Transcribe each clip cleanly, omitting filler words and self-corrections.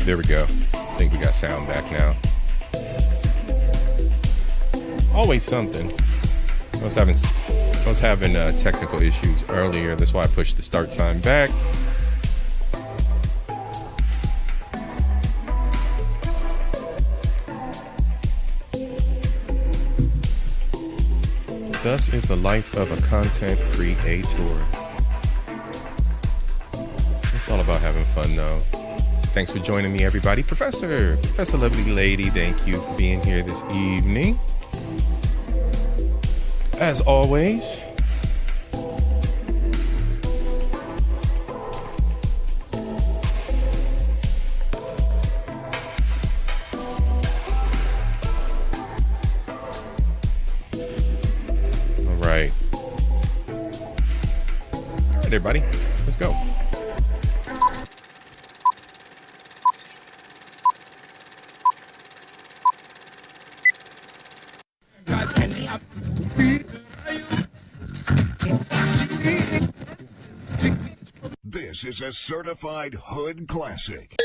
There we go. I think we got sound back now. Always something. I was having technical issues earlier. That's why I pushed the start time back. Thus is the life of a content creator. It's all about having fun, though. Thanks for joining me, everybody. Professor Lovely Lady, thank you for being here this evening. As always, all right, everybody, let's go. This is a certified hood classic.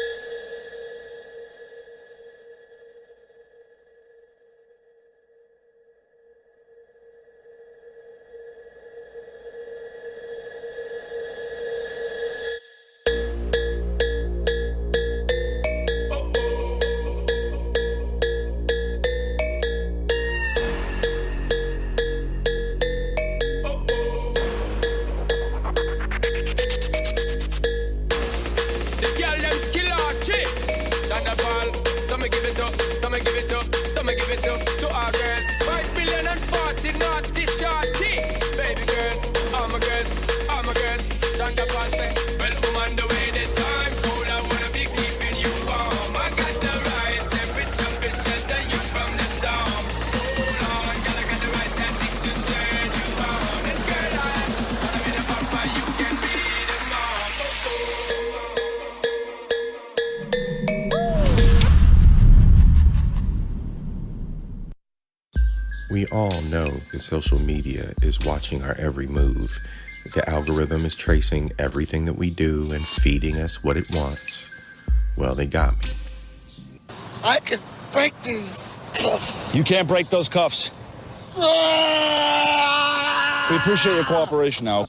We all know that social media is watching our every move. The algorithm is tracing everything that we do and feeding us what it wants. Well, they got me. I can break these cuffs. You can't break those cuffs. We appreciate your cooperation now.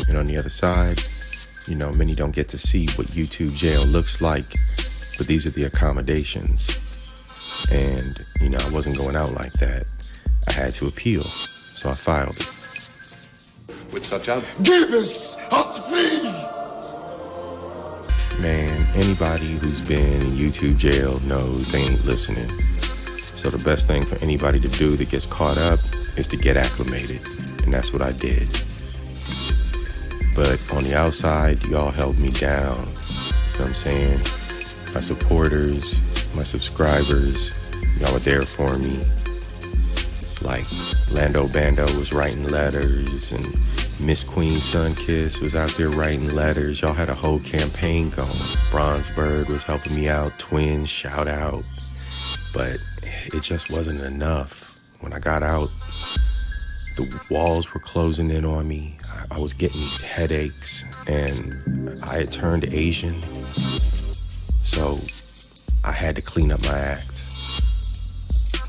And on the other side, many don't get to see what YouTube jail looks like, but these are the accommodations. And, I wasn't going out like that. I had to appeal, so I filed it. With such a... Give us free! Man, anybody who's been in YouTube jail knows they ain't listening. So the best thing for anybody to do that gets caught up is to get acclimated, and that's what I did. But on the outside, y'all held me down. You know what I'm saying? My supporters, my subscribers, y'all were there for me. Like Lando Bando was writing letters, and Miss Queen Sunkiss was out there writing letters. Y'all had a whole campaign going. Bronze Bird was helping me out. Twins, shout out. But it just wasn't enough. When I got out, the walls were closing in on me. I was getting these headaches, and I had turned Asian. So I had to clean up my act.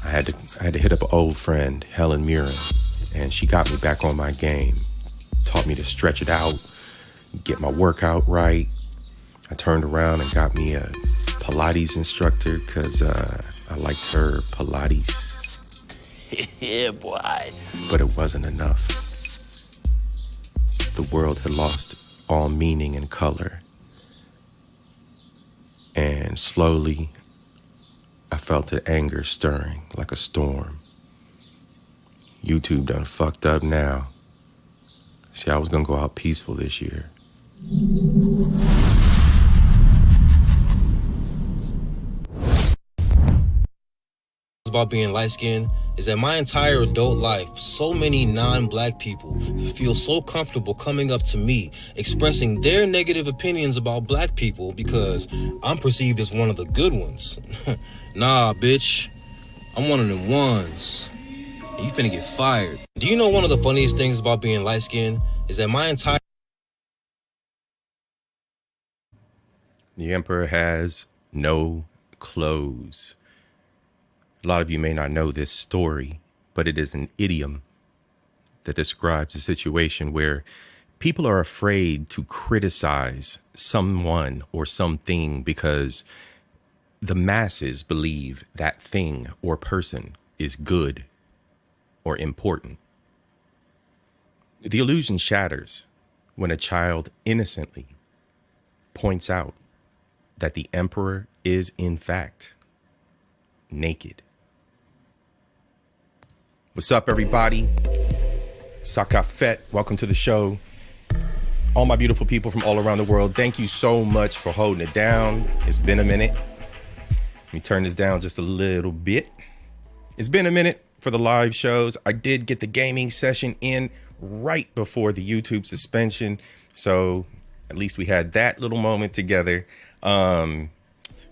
I had to hit up an old friend, Helen Mirren, and she got me back on my game. Taught me to stretch it out, get my workout right. I turned around and got me a Pilates instructor because I liked her Pilates. Yeah, boy. But it wasn't enough. The world had lost all meaning and color. And slowly, I felt the anger stirring like a storm. YouTube done fucked up now. See, I was gonna go out peaceful this year. About being light-skinned is that my entire adult life, so many non-black people feel so comfortable coming up to me, expressing their negative opinions about black people because I'm perceived as one of the good ones. Nah, bitch, I'm one of them ones. And you finna get fired. Do you know one of the funniest things about being light-skinned is that my entire... The emperor has no clothes. A lot of you may not know this story, but it is an idiom that describes a situation where people are afraid to criticize someone or something because the masses believe that thing or person is good or important. The illusion shatters when a child innocently points out that the emperor is in fact naked. What's up, everybody? Sakafet, welcome to the show. All my beautiful people from all around the world, thank you so much for holding it down. It's been a minute. Let me turn this down just a little bit. It's been a minute for the live shows. I did get the gaming session in right before the YouTube suspension, so at least we had that little moment together.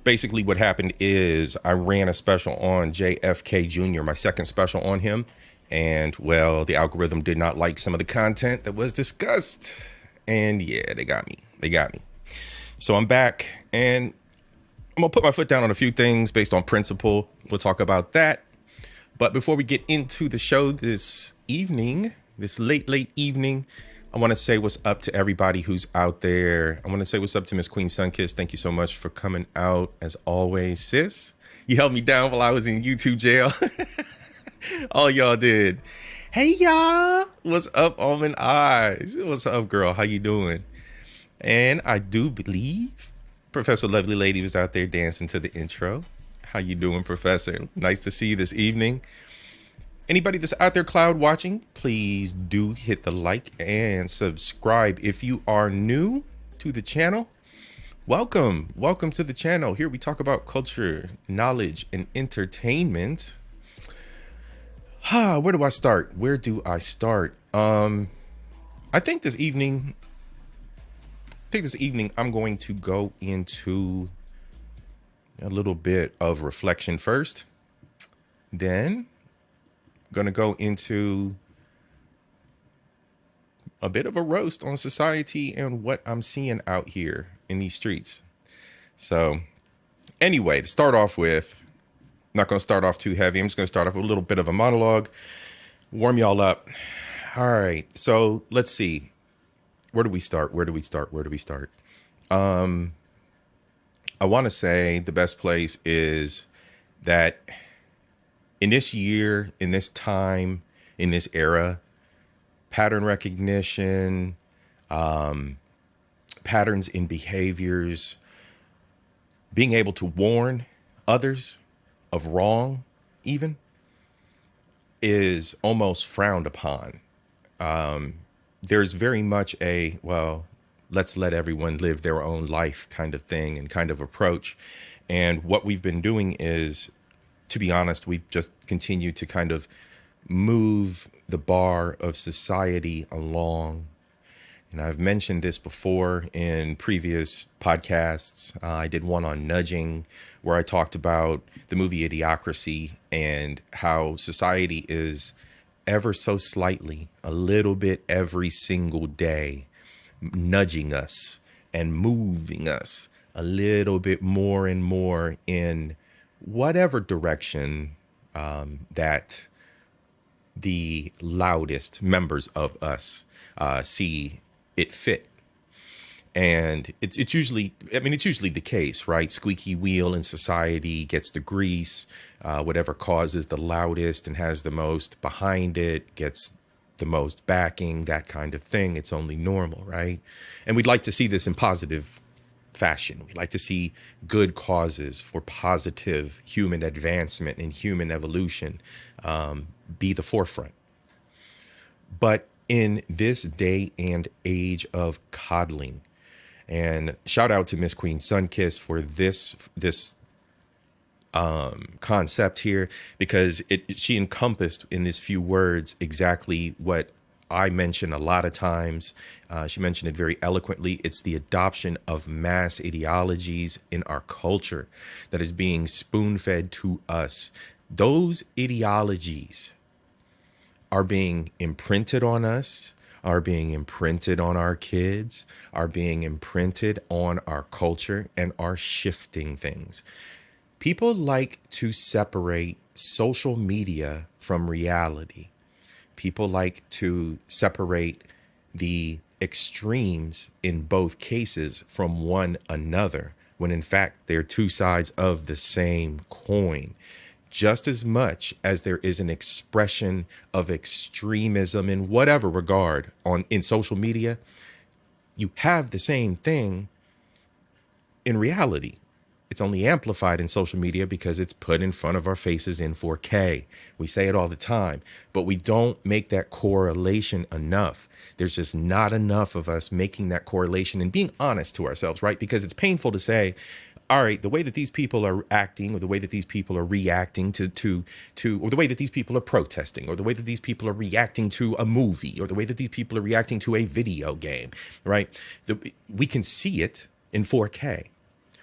Basically what happened is I ran a special on JFK Jr., my second special on him. And well, the algorithm did not like some of the content that was discussed. And yeah, they got me. So I'm back and I'm gonna put my foot down on a few things based on principle. We'll talk about that. But before we get into the show this evening, this late evening, I want to say what's up to everybody who's out there. I want to say what's up to Miss Queen Sunkiss. Thank you so much for coming out as always, sis. You held me down while I was in YouTube jail. All y'all did. Hey y'all, what's up, Almond Eyes? What's up, girl? How you doing? And I do believe Professor Lovely Lady was out there dancing to the intro. How you doing, Professor? Nice to see you this evening. Anybody that's out there cloud watching, please do hit the like and subscribe. If you are new to the channel, welcome to the channel. Here we talk about culture, knowledge, and entertainment. Where do I start? I think this evening I'm going to go into a little bit of reflection first. Then going to go into a bit of a roast on society and what I'm seeing out here in these streets. So anyway, to start off with, I'm not going to start off too heavy. I'm just going to start off with a little bit of a monologue, warm y'all up. All right. So let's see. Where do we start? I want to say the best place is that in this year, in this time, in this era, pattern recognition, patterns in behaviors, being able to warn others of wrong even is almost frowned upon. There's very much a, well, let's let everyone live their own life kind of thing and kind of approach. And what we've been doing is, to be honest, we've just continued to kind of move the bar of society along. And I've mentioned this before in previous podcasts. I did one on nudging where I talked about the movie Idiocracy and how society is ever so slightly, a little bit every single day, nudging us and moving us a little bit more and more in whatever direction that the loudest members of us see it fit. And it's usually the case, right? Squeaky wheel in society gets the grease, whatever causes the loudest and has the most behind it gets the most backing, that kind of thing. It's only normal, right? And we'd like to see this in positive fashion. We like to see good causes for positive human advancement and human evolution be the forefront. But in this day and age of coddling, and shout out to Miss Queen Sunkiss for this concept here, because she encompassed in these few words exactly what I mention a lot of times. She mentioned it very eloquently. It's the adoption of mass ideologies in our culture that is being spoon-fed to us. Those ideologies are being imprinted on us, are being imprinted on our kids, are being imprinted on our culture, and are shifting things. People like to separate social media from reality. People like to separate the extremes in both cases from one another, when in fact they're two sides of the same coin. Just as much as there is an expression of extremism in whatever regard in social media, you have the same thing in reality. It's only amplified in social media because it's put in front of our faces in 4K. We say it all the time, but we don't make that correlation enough. There's just not enough of us making that correlation and being honest to ourselves, right? Because it's painful to say, all right, the way that these people are acting, or the way that these people are reacting to, or the way that these people are protesting, or the way that these people are reacting to a movie, or the way that these people are reacting to a video game, right? We can see it in 4K.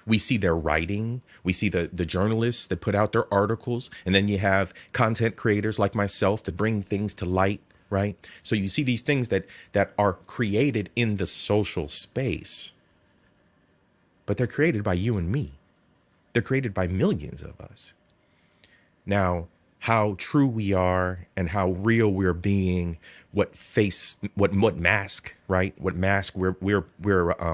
We see their writing. We see the journalists that put out their articles. And then you have content creators like myself that bring things to light, right? So you see these things that are created in the social space, but they're created by you and me. They're created by millions of us. Now, how true we are and how real we're being, what mask, right? What mask we're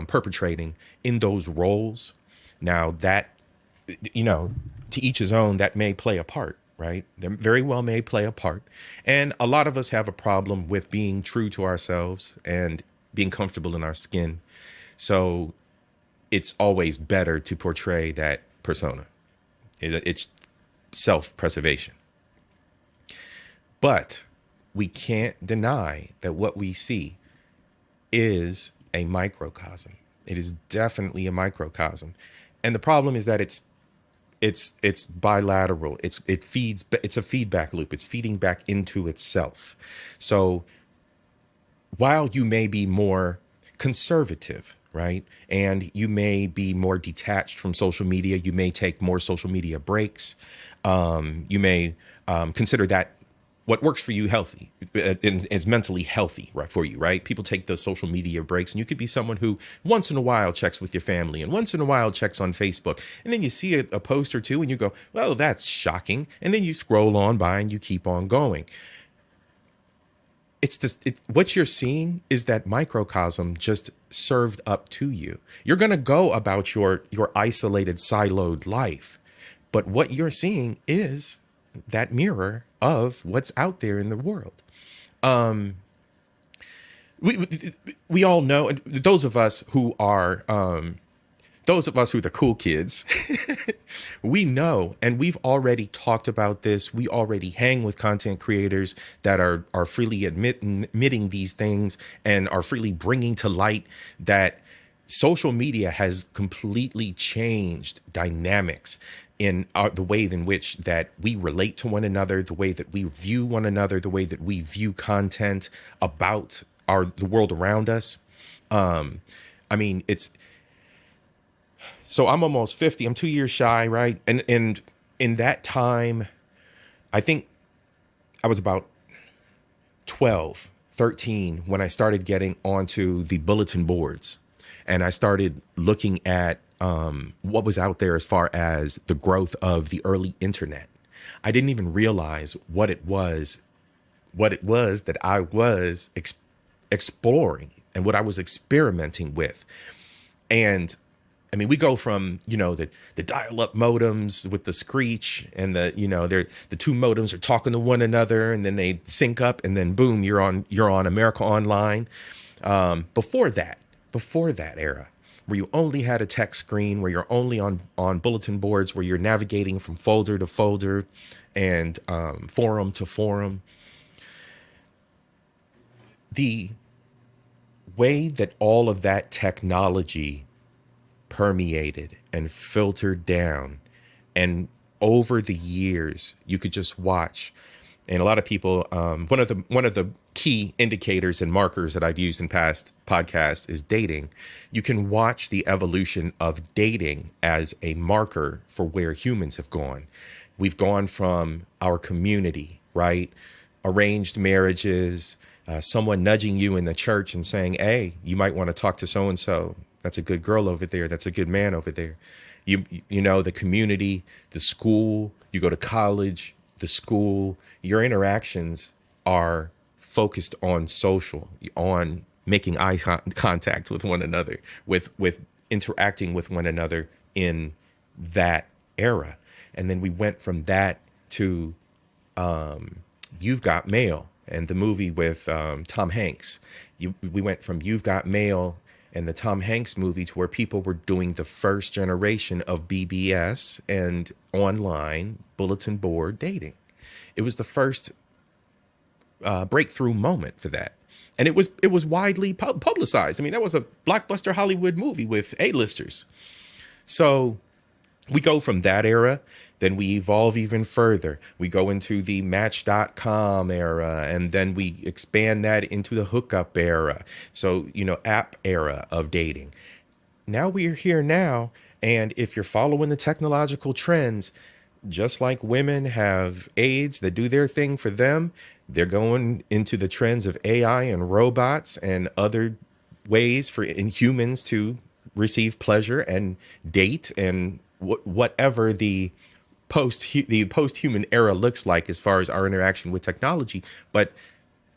perpetrating in those roles. Now that, to each his own, that may play a part, right? That very well may play a part. And a lot of us have a problem with being true to ourselves and being comfortable in our skin. So it's always better to portray that persona. It's self-preservation. But we can't deny that what we see is a microcosm. It is definitely a microcosm. And the problem is that it's bilateral. It's a feedback loop. It's feeding back into itself. So while you may be more conservative, right, and you may be more detached from social media, you may take more social media breaks. You may consider that what works for you healthy is mentally healthy, right, for you, right? People take the social media breaks, and you could be someone who once in a while checks with your family and once in a while checks on Facebook. And then you see a post or two and you go, well, that's shocking. And then you scroll on by and you keep on going. What you're seeing is that microcosm just served up to you. You're going to go about your isolated, siloed life. But what you're seeing is that mirror of what's out there in the world. We all know, those of us who are the cool kids, we know, and we've already talked about this. We already hang with content creators that are freely admitting these things and are freely bringing to light that social media has completely changed dynamics in the way in which that we relate to one another, the way that we view one another, the way that we view content about the world around us. So I'm almost 50. I'm 2 years shy, right? And in that time, I think I was about 12, 13 when I started getting onto the bulletin boards, and I started looking at what was out there as far as the growth of the early internet. I didn't even realize what it was that I was exploring and what I was experimenting with. And I mean, we go from, the dial-up modems with the screech and the two modems are talking to one another and then they sync up and then boom, you're on America Online. Before that era, where you only had a text screen, where you're only on bulletin boards, where you're navigating from folder to folder and forum to forum. The way that all of that technology permeated and filtered down, and over the years, you could just watch. And a lot of people, one of the key indicators and markers that I've used in past podcasts is dating. You can watch the evolution of dating as a marker for where humans have gone. We've gone from our community, right? Arranged marriages, someone nudging you in the church and saying, hey, you might want to talk to so and so. That's a good girl over there. That's a good man over there. You know, the community, the school, you go to college, the school, your interactions are focused on social, on making contact with one another, with interacting with one another in that era. And then we went from that to You've Got Mail and the movie with Tom Hanks. We went from You've Got Mail and the Tom Hanks movie to where people were doing the first generation of BBS and online bulletin board dating. It was the first breakthrough moment for that. And it was widely publicized. I mean, that was a blockbuster Hollywood movie with A-listers. So we go from that era, then we evolve even further. We go into the Match.com era, and then we expand that into the hookup era. So, you know, app era of dating. Now we're here now, and if you're following the technological trends, just like women have aides that do their thing for them, they're going into the trends of AI and robots and other ways for humans to receive pleasure and date and whatever the post-human era looks like as far as our interaction with technology. But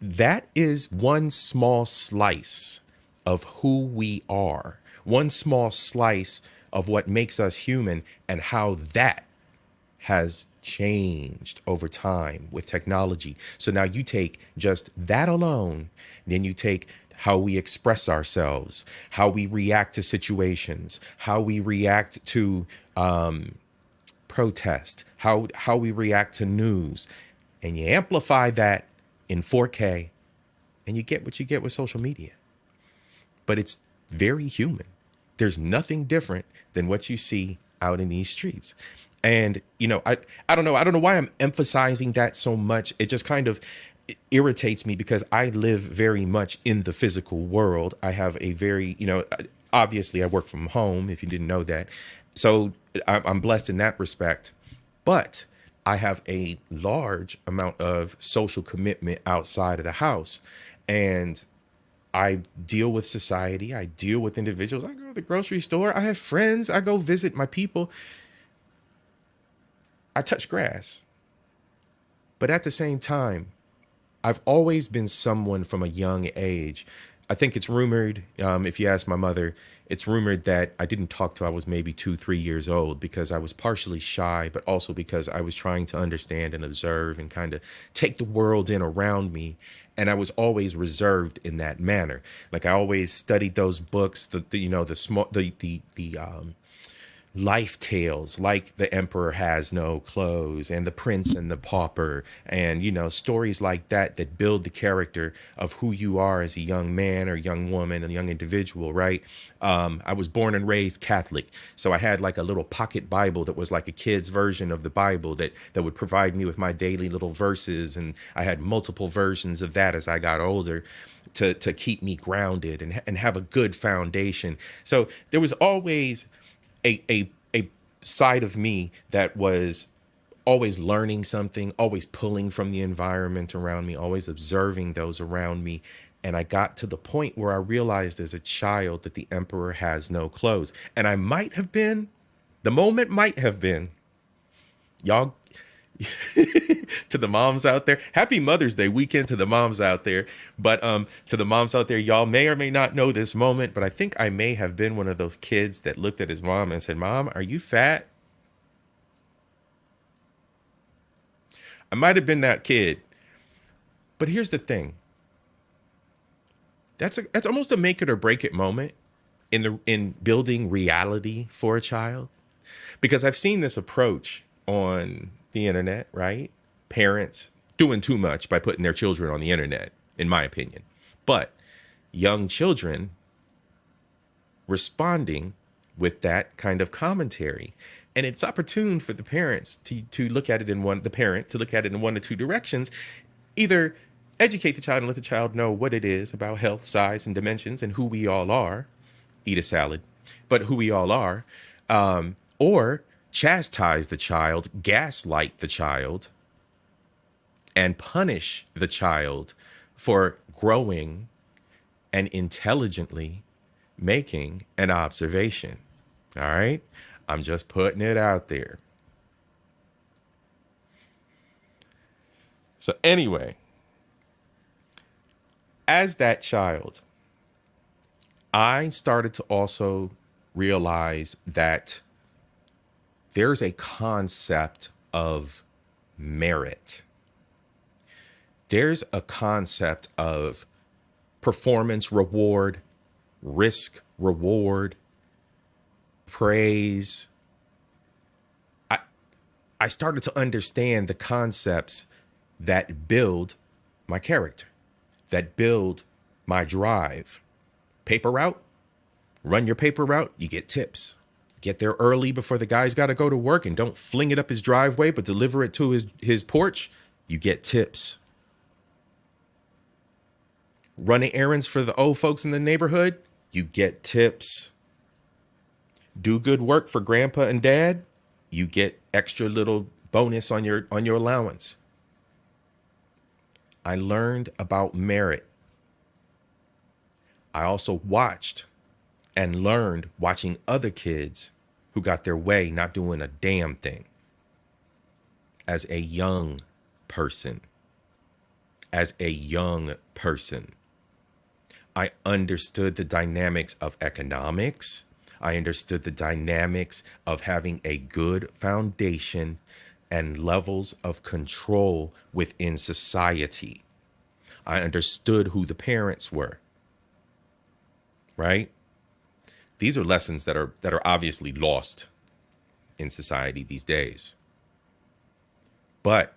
that is one small slice of who we are, one small slice of what makes us human, and how that has changed over time with technology. So now you take just that alone, then you take how we express ourselves, how we react to situations, how we react to protest, how we react to news, and you amplify that in 4K, and you get what you get with social media. But it's very human. There's nothing different than what you see out in these streets. And, you know, I don't know why I'm emphasizing that so much. It just kind of irritates me because I live very much in the physical world. I have a very, you know, obviously I work from home, if you didn't know that. So I'm blessed in that respect. But I have a large amount of social commitment outside of the house. And I deal with society. I deal with individuals. I go to the grocery store. I have friends. I go visit my people. I touch grass. But at the same time, I've always been someone from a young age. I think it's rumored, if you ask my mother, it's rumored that I didn't talk till I was maybe 2-3 years old because I was partially shy, but also because I was trying to understand and observe and kind of take the world in around me. And I was always reserved in that manner. Like I always studied those books, the life tales like The Emperor Has No Clothes and The Prince and the Pauper, and, you know, stories like that that build the character of who you are as a young man or young woman, a young individual, right? I was born and raised Catholic, so I had like a little pocket Bible that was like a kid's version of the Bible that would provide me with my daily little verses, and I had multiple versions of that as I got older to keep me grounded and have a good foundation. So there was always a side of me that was always learning something, always pulling from the environment around me, always observing those around me. And I got to the point where I realized as a child that the emperor has no clothes. And I might have been, the moment might have been, y'all, to the moms out there, happy Mother's Day weekend to the moms out there. But to the moms out there, y'all may or may not know this moment, but I think I may have been one of those kids that looked at his mom and said, "Mom, are you fat?" I might have been that kid. But here's the thing. That's almost a make it or break it moment in building reality for a child. Because I've seen this approach on the internet, right? Parents doing too much by putting their children on the internet, in my opinion. But young children responding with that kind of commentary. And it's opportune for the parents to look at it in one of two directions. Either educate the child and let the child know what it is about health, size, and dimensions and who we all are. Eat a salad, but who we all are. Or chastise the child, gaslight the child, and punish the child for growing and intelligently making an observation. All right? I'm just putting it out there. So anyway, as that child, I started to also realize that there's a concept of merit. There's a concept of performance reward, risk reward, praise. I started to understand the concepts that build my character, that build my drive. Paper route, run your paper route, you get tips. Get there early before the guy's got to go to work and don't fling it up his driveway, but deliver it to his porch, you get tips. Running errands for the old folks in the neighborhood, you get tips. Do good work for grandpa and dad, you get extra little bonus on your allowance. I learned about merit. I also watched and learned watching other kids who got their way not doing a damn thing. As a young person, I understood the dynamics of economics. I understood the dynamics of having a good foundation and levels of control within society. I understood who the parents were. Right? These are lessons that are obviously lost in society these days. But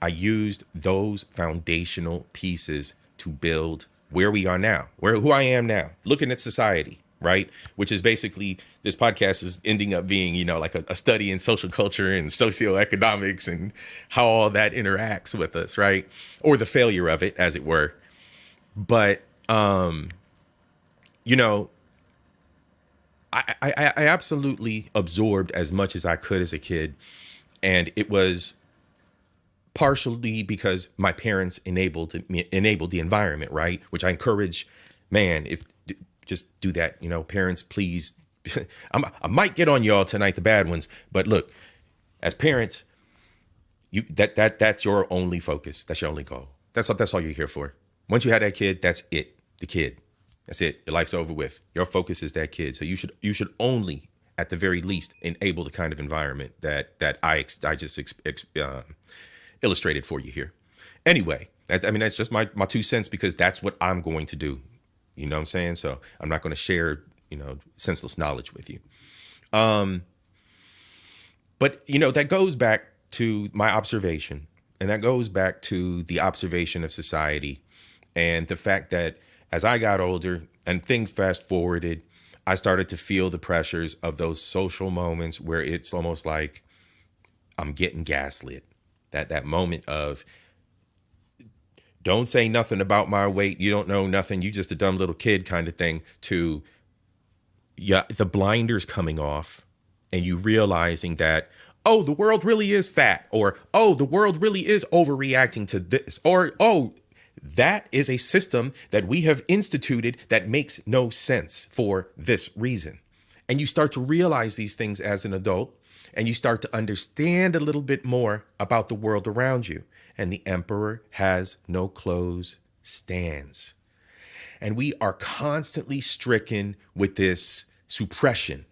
I used those foundational pieces to build where we are now, who I am now, looking at society, right? Which is basically, this podcast is ending up being, like a study in social culture and socioeconomics and how all that interacts with us, right? Or the failure of it, as it were. But, I absolutely absorbed as much as I could as a kid. And it was partially because my parents enabled the environment, right? Which I encourage, man, if just do that, parents, please. I might get on y'all tonight, the bad ones. But look, as parents, that's your only focus. That's your only goal. That's all you're here for. Once you have that kid, that's it. The kid. That's it. Your life's over with. Your focus is that kid. So you should only, at the very least, enable the kind of environment that I just illustrated for you here. Anyway, that's just my 2 cents, because that's what I'm going to do. You know what I'm saying? So I'm not going to share, senseless knowledge with you. But that goes back to my observation, and that goes back to the observation of society, and the fact that as I got older and things fast forwarded, I started to feel the pressures of those social moments where it's almost like I'm getting gaslit. That moment of, don't say nothing about my weight. You don't know nothing. You just a dumb little kid kind of thing, to the blinders coming off and you realizing that, oh, the world really is fat, or, oh, the world really is overreacting to this, or, oh, that is a system that we have instituted that makes no sense for this reason. And you start to realize these things as an adult, and you start to understand a little bit more about the world around you. And the emperor has no clothes stands. And we are constantly stricken with this suppression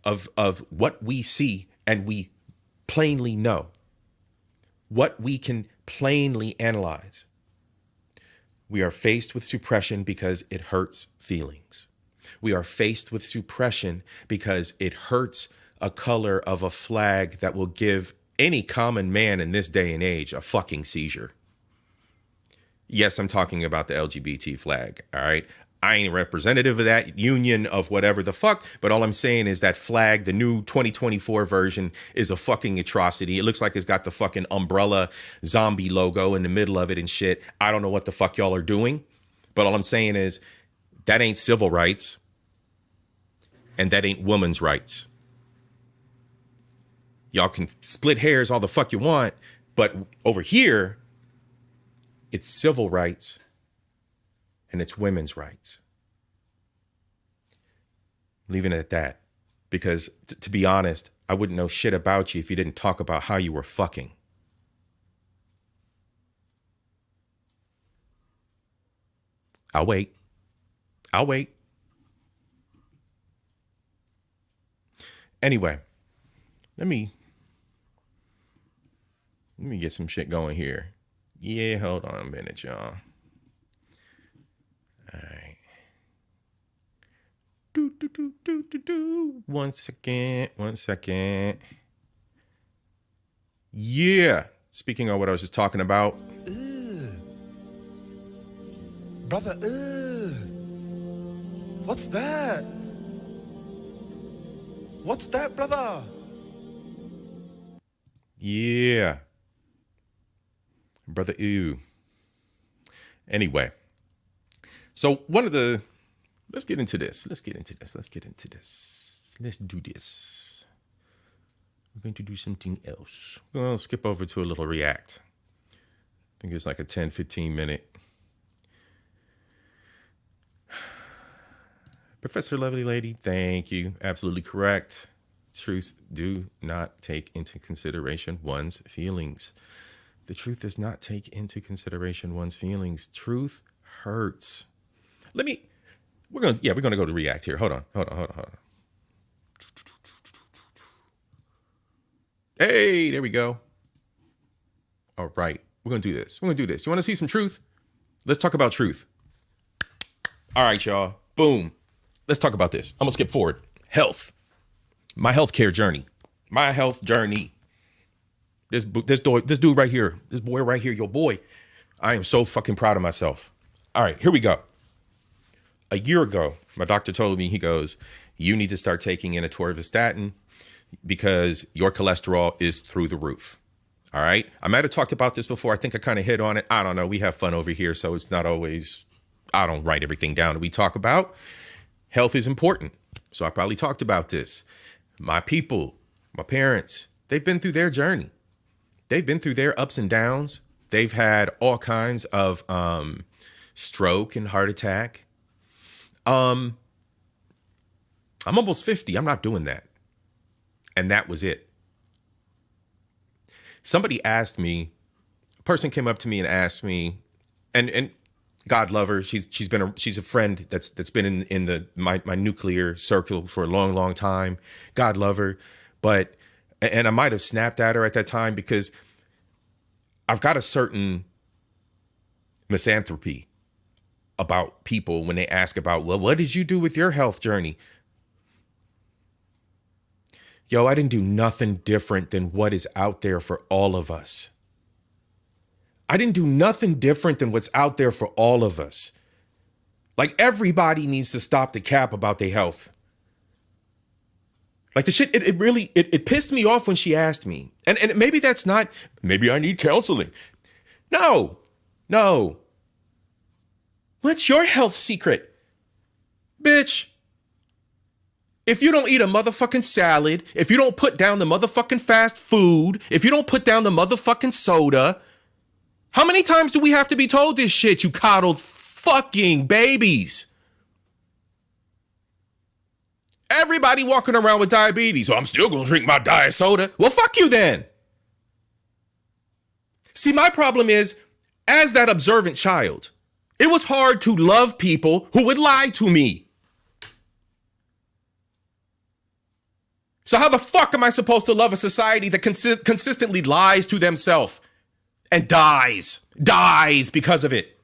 of what we see and we plainly know, what we can plainly analyze. We are faced with suppression because it hurts feelings. We are faced with suppression because it hurts a color of a flag that will give any common man in this day and age a fucking seizure. Yes, I'm talking about the LGBT flag, all right? I ain't representative of that union of whatever the fuck, but all I'm saying is that flag, the new 2024 version, is a fucking atrocity. It looks like it's got the fucking umbrella zombie logo in the middle of it and shit. I don't know what the fuck y'all are doing, but all I'm saying is that ain't civil rights, and that ain't women's rights. Y'all can split hairs all the fuck you want, but over here, It's civil rights and it's women's rights. Leaving it at that. Because to be honest, I wouldn't know shit about you if you didn't talk about how you were fucking. I'll wait. Anyway, let me get some shit going here. Yeah, hold on a minute, y'all. All right. One second. Yeah. Speaking of what I was just talking about. Brother, what's that? What's that, brother? Yeah. Brother, ew. Anyway. So let's get into this. Let's do this. We're going to do something else. We'll skip over to a little react. I think it's like a 10, 15 minute. Professor Lovely Lady, thank you. Absolutely correct. Truth do not take into consideration one's feelings. The truth does not take into consideration one's feelings. Truth hurts. We're gonna go to react here. Hold on. Hey, there we go. All right, we're gonna do this. You want to see some truth? Let's talk about truth. All right, y'all. Boom. Let's talk about this. I'm gonna skip forward. Health. My healthcare journey. My health journey. This dude right here, this boy right here, your boy. I am so fucking proud of myself. All right, here we go. A year ago, my doctor told me, he goes, you need to start taking in atorvastatin because your cholesterol is through the roof. All right. I might have talked about this before. I think I kind of hit on it. I don't know. We have fun over here, so it's not always, I don't write everything down that we talk about. Health is important. So I probably talked about this. My people, my parents, they've been through their journey. They've been through their ups and downs. They've had all kinds of stroke and heart attack. I'm almost 50. I'm not doing that. And that was it. Somebody asked me, a person came up to me and asked me, and God love her. She's a friend that's been in my nuclear circle for a long, long time. God love her. And I might have snapped at her at that time because I've got a certain misanthropy about people when they ask about, well, what did you do with your health journey? Yo, I didn't do nothing different than what is out there for all of us. I didn't do nothing different than what's out there for all of us. Like, everybody needs to stop the cap about their health. Like, the shit, it really pissed me off when she asked me. And maybe that's not, maybe I need counseling. No. What's your health secret? Bitch. If you don't eat a motherfucking salad, if you don't put down the motherfucking fast food, if you don't put down the motherfucking soda, how many times do we have to be told this shit, you coddled fucking babies? Everybody walking around with diabetes. Oh, I'm still gonna drink my diet soda. Well, fuck you then. See, my problem is, as that observant child, it was hard to love people who would lie to me. So how the fuck am I supposed to love a society that consistently lies to themselves and dies because of it?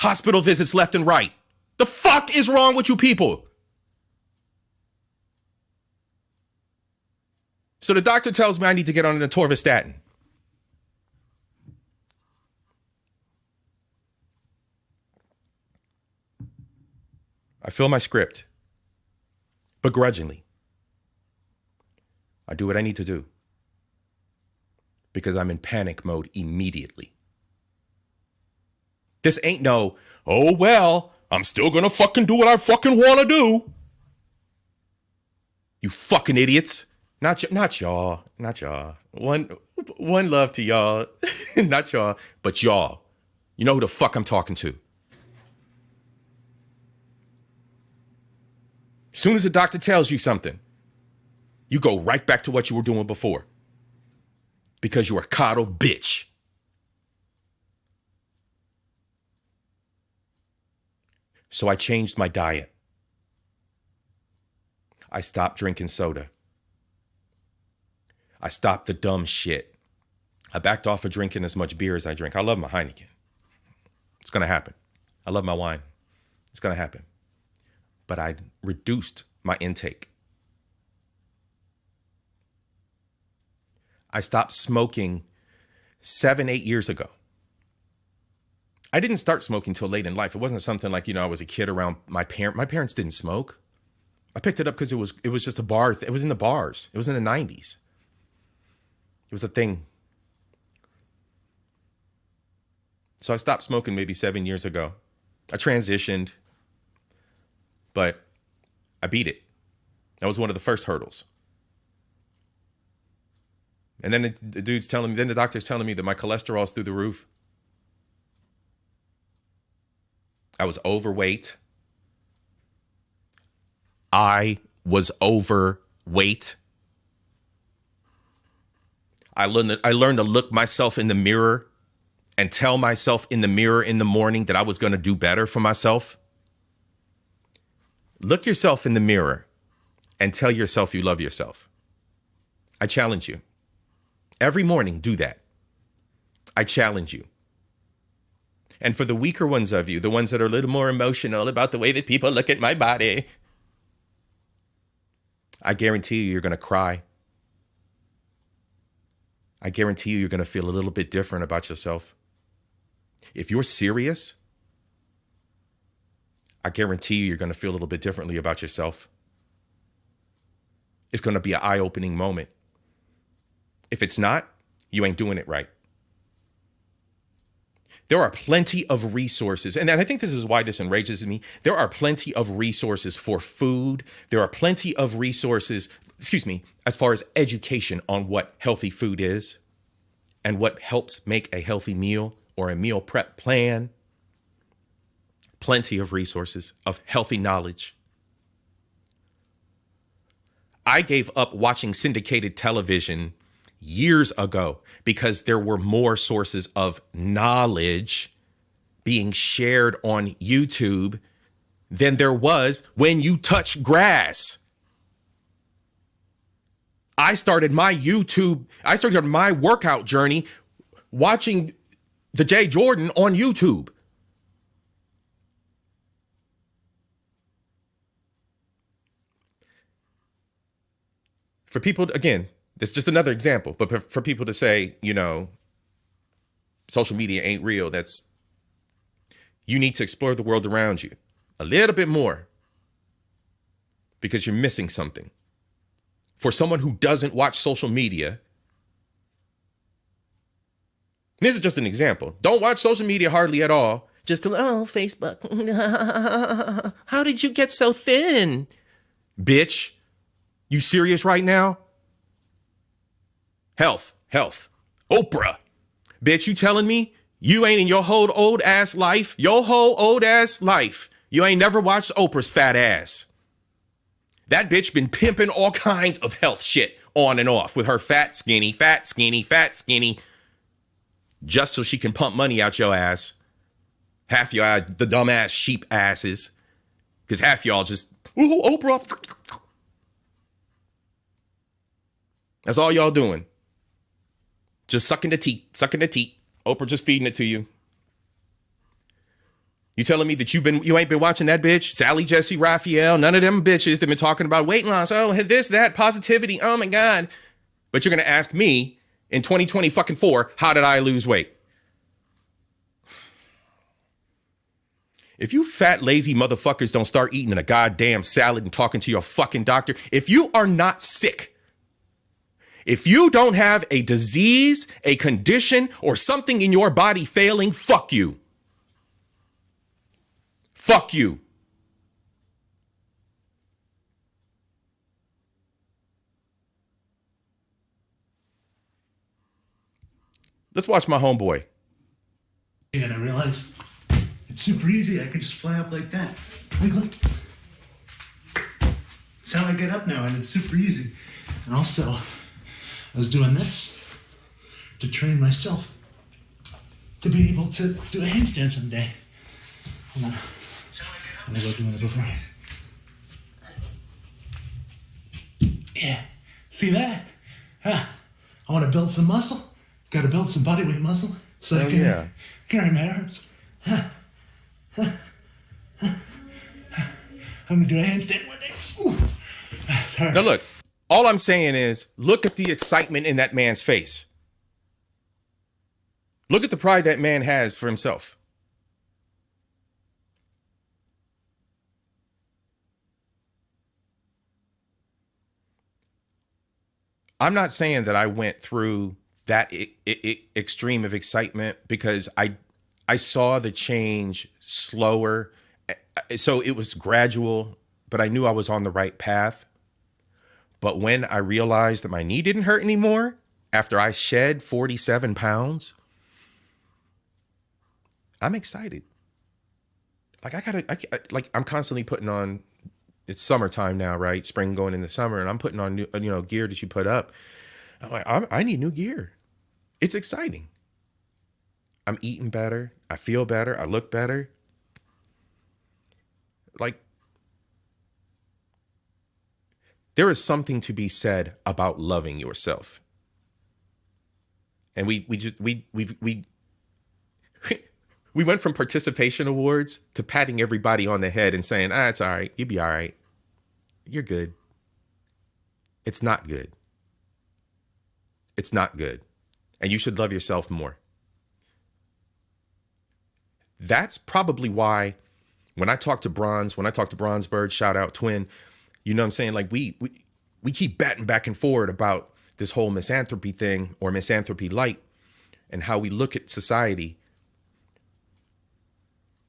Hospital visits left and right. The fuck is wrong with you people? So the doctor tells me I need to get on an atorvastatin. I fill my script, begrudgingly. I do what I need to do because I'm in panic mode immediately. This ain't no, oh, well, I'm still gonna fucking do what I fucking wanna do. You fucking idiots. Not y'all. One love to y'all. Not y'all, but y'all. You know who the fuck I'm talking to. As soon as the doctor tells you something, you go right back to what you were doing before. Because you're a coddle bitch. So I changed my diet. I stopped drinking soda. I stopped the dumb shit. I backed off of drinking as much beer as I drink. I love my Heineken. It's going to happen. I love my wine. It's going to happen. But I reduced my intake. I stopped smoking 7-8 years ago. I didn't start smoking till late in life. It wasn't something like, I was a kid around my parents. My parents didn't smoke. I picked it up because it was just a bar. It was in the bars. It was in the 90s. It was a thing. So I stopped smoking maybe 7 years ago. I transitioned, but I beat it. That was one of the first hurdles. And then the doctor's telling me that my cholesterol's through the roof. I was overweight. I was overweight. I learned to look myself in the mirror and tell myself in the mirror in the morning that I was going to do better for myself. Look yourself in the mirror and tell yourself you love yourself. I challenge you. Every morning, do that. I challenge you. And for the weaker ones of you, the ones that are a little more emotional about the way that people look at my body, I guarantee you're going to cry. I guarantee you're going to feel a little bit different about yourself. If you're serious, I guarantee you're going to feel a little bit differently about yourself. It's going to be an eye-opening moment. If it's not, you ain't doing it right. There are plenty of resources, and I think this is why this enrages me. There are plenty of resources for food. There are plenty of resources, as far as education on what healthy food is and what helps make a healthy meal or a meal prep plan. Plenty of resources of healthy knowledge. I gave up watching syndicated television years ago because there were more sources of knowledge being shared on YouTube than there was when you touch grass. I started my workout journey watching the Jay Jordan on YouTube. For people, again, it's just another example, but for people to say, social media ain't real, you need to explore the world around you a little bit more because you're missing something. For someone who doesn't watch social media, this is just an example. Don't watch social media hardly at all. Just Facebook. How did you get so thin? Bitch, you serious right now? Health. Oprah. Bitch, you telling me you ain't in your whole old ass life, you ain't never watched Oprah's fat ass. That bitch been pimping all kinds of health shit on and off with her fat, skinny, just so she can pump money out your ass. Half y'all, the dumbass sheep asses, because half y'all just, ooh, Oprah. That's all y'all doing. Just sucking the teat. Oprah just feeding it to you. You telling me that you ain't been watching that bitch? Sally, Jesse, Raphael, none of them bitches that been talking about weight loss. Oh, this, that, positivity. Oh my God. But you're going to ask me in 2024, how did I lose weight? If you fat, lazy motherfuckers don't start eating a goddamn salad and talking to your fucking doctor, if you are not sick, if you don't have a disease, a condition, or something in your body failing, fuck you. Fuck you. Let's watch my homeboy. And I realized it's super easy. I can just fly up like that. Look. That's how I get up now, and it's super easy. And also, I was doing this to train myself to be able to do a handstand someday. Hold on. I'm gonna go doing it before. Yeah. See that? Huh. I want to build some muscle. Got to build some bodyweight muscle so I can carry my arms. Huh. Huh. Huh. I'm gonna do a handstand one day. Ooh. Sorry. Now look, all I'm saying is look at the excitement in that man's face. Look at the pride that man has for himself. I'm not saying that I went through that extreme of excitement because I saw the change slower. So it was gradual, but I knew I was on the right path. But when I realized that my knee didn't hurt anymore after I shed 47 pounds, I'm excited. I'm constantly putting on, it's summertime now, right? Spring going into summer, and I'm putting on new, gear that you put up. I'm like, I need new gear. It's exciting. I'm eating better. I feel better. I look better. Like, there is something to be said about loving yourself. And we went from participation awards to patting everybody on the head and saying, it's all right. You'll be all right. You're good. It's not good. It's not good. And you should love yourself more. That's probably why when I talk to Bronzebird, shout out Twin, you know what I'm saying? Like we keep batting back and forward about this whole misanthropy thing or misanthropy light and how we look at society.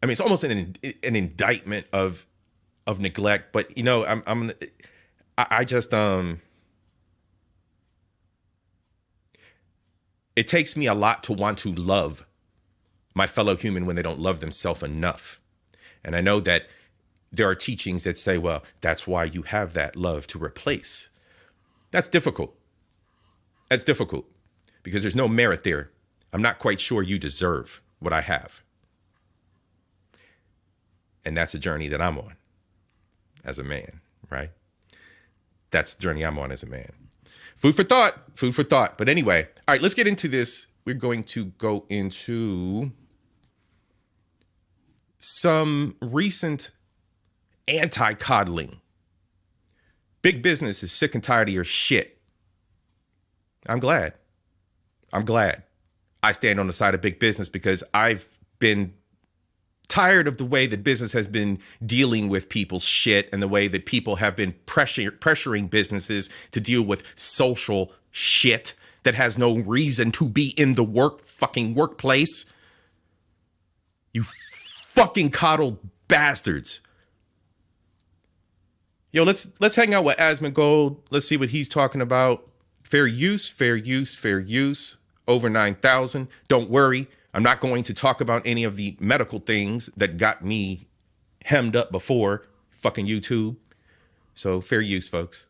I mean, it's almost an indictment of neglect, but it takes me a lot to want to love my fellow human when they don't love themselves enough. And I know that there are teachings that say, well, that's why you have that love to replace. That's difficult. That's difficult because there's no merit there. I'm not quite sure you deserve what I have. And that's a journey that I'm on as a man, right? That's the journey I'm on as a man. Food for thought. But anyway, all right, let's get into this. We're going to go into some recent anti-coddling. Big business is sick and tired of your shit. I'm glad. I stand on the side of big business because I've been tired of the way that business has been dealing with people's shit and the way that people have been pressuring businesses to deal with social shit that has no reason to be in the workplace. You fucking coddled bastards. Yo, let's hang out with Asmongold. Let's see what he's talking about. Fair use. Over 9,000. Don't worry. I'm not going to talk about any of the medical things that got me hemmed up before. Fucking YouTube. So fair use, folks.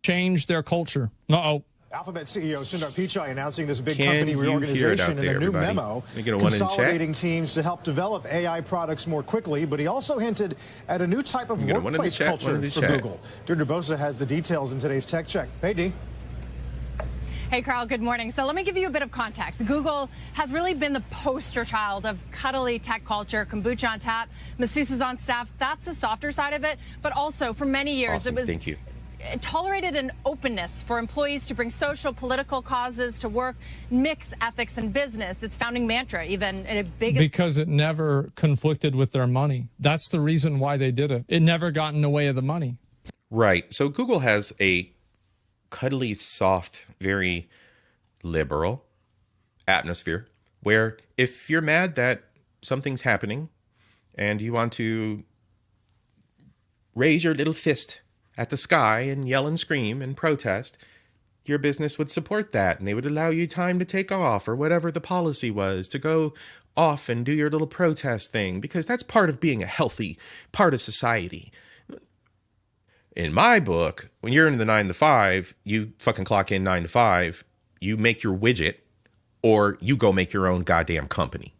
Change their culture. Uh-oh. Alphabet CEO Sundar Pichai announcing this big Can company you reorganization hear it out in a new there, everybody? memo, Let me get a one in chat. consolidating teams to help develop AI products more quickly. But he also hinted at a new type of workplace culture for Google. Deirdre Bosa has the details in today's Tech Check. Hey, Dee. Hey, Carl, good morning. So let me give you a bit of context. Google has really been the poster child of cuddly tech culture, kombucha on tap, masseuses on staff. That's the softer side of it. But also, for many years, Awesome. it was Thank you. It tolerated an openness for employees to bring social, political causes to work, mix ethics and business. Its founding mantra, even in a big... Because it never conflicted with their money. That's the reason why they did it. It never got in the way of the money. Right. So Google has a cuddly, soft, very liberal atmosphere where if you're mad that something's happening and you want to raise your little fist at the sky and yell and scream and protest, your business would support that, and they would allow you time to take off or whatever the policy was, to go off and do your little protest thing, because that's part of being a healthy part of society. In my book, when you're in the 9 to 5, you fucking clock in 9 to 5, you make your widget, or you go make your own goddamn company.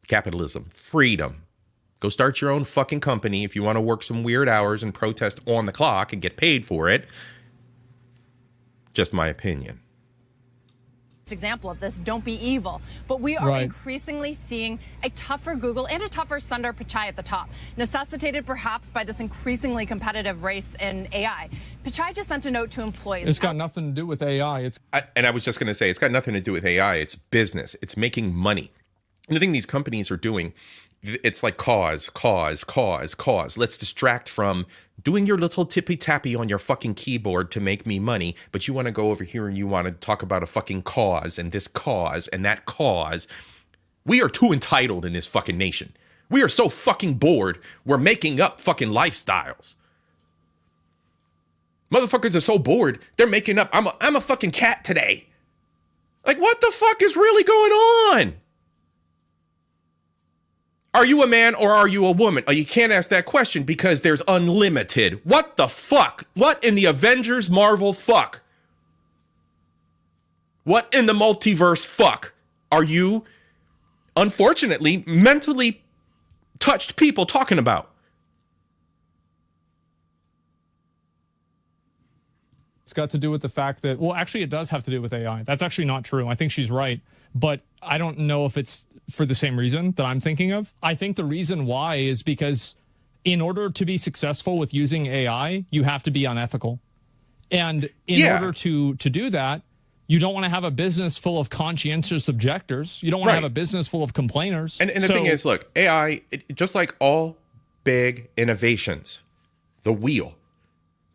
Capitalism, freedom. Go start your own fucking company if you want to work some weird hours and protest on the clock and get paid for it. Just my opinion. Example of this, don't be evil. But we are increasingly seeing a tougher Google and a tougher Sundar Pichai at the top, necessitated perhaps by this increasingly competitive race in AI. Pichai just sent a note to employees. It's got nothing to do with AI. I was just going to say, it's got nothing to do with AI. It's business. It's making money. And the thing these companies are doing, it's like cause. Let's distract from doing your little tippy-tappy on your fucking keyboard to make me money, but you want to go over here and you want to talk about a fucking cause and this cause and that cause. We are too entitled in this fucking nation. We are so fucking bored, we're making up fucking lifestyles. Motherfuckers are so bored, they're making up, I'm a fucking cat today. Like, what the fuck is really going on? Are you a man or are you a woman? Oh, you can't ask that question because there's unlimited. What the fuck? What in the Avengers Marvel fuck? What in the multiverse fuck are you, unfortunately, mentally touched people talking about? It's got to do with the fact that, well, actually, it does have to do with AI. That's actually not true. I think she's right. But I don't know if it's for the same reason that I'm thinking of. I think the reason why is because in order to be successful with using AI, you have to be unethical. And in order to do that, you don't want to have a business full of conscientious objectors. You don't want to have a business full of complainers. And the thing is, look, AI, just like all big innovations, the wheel.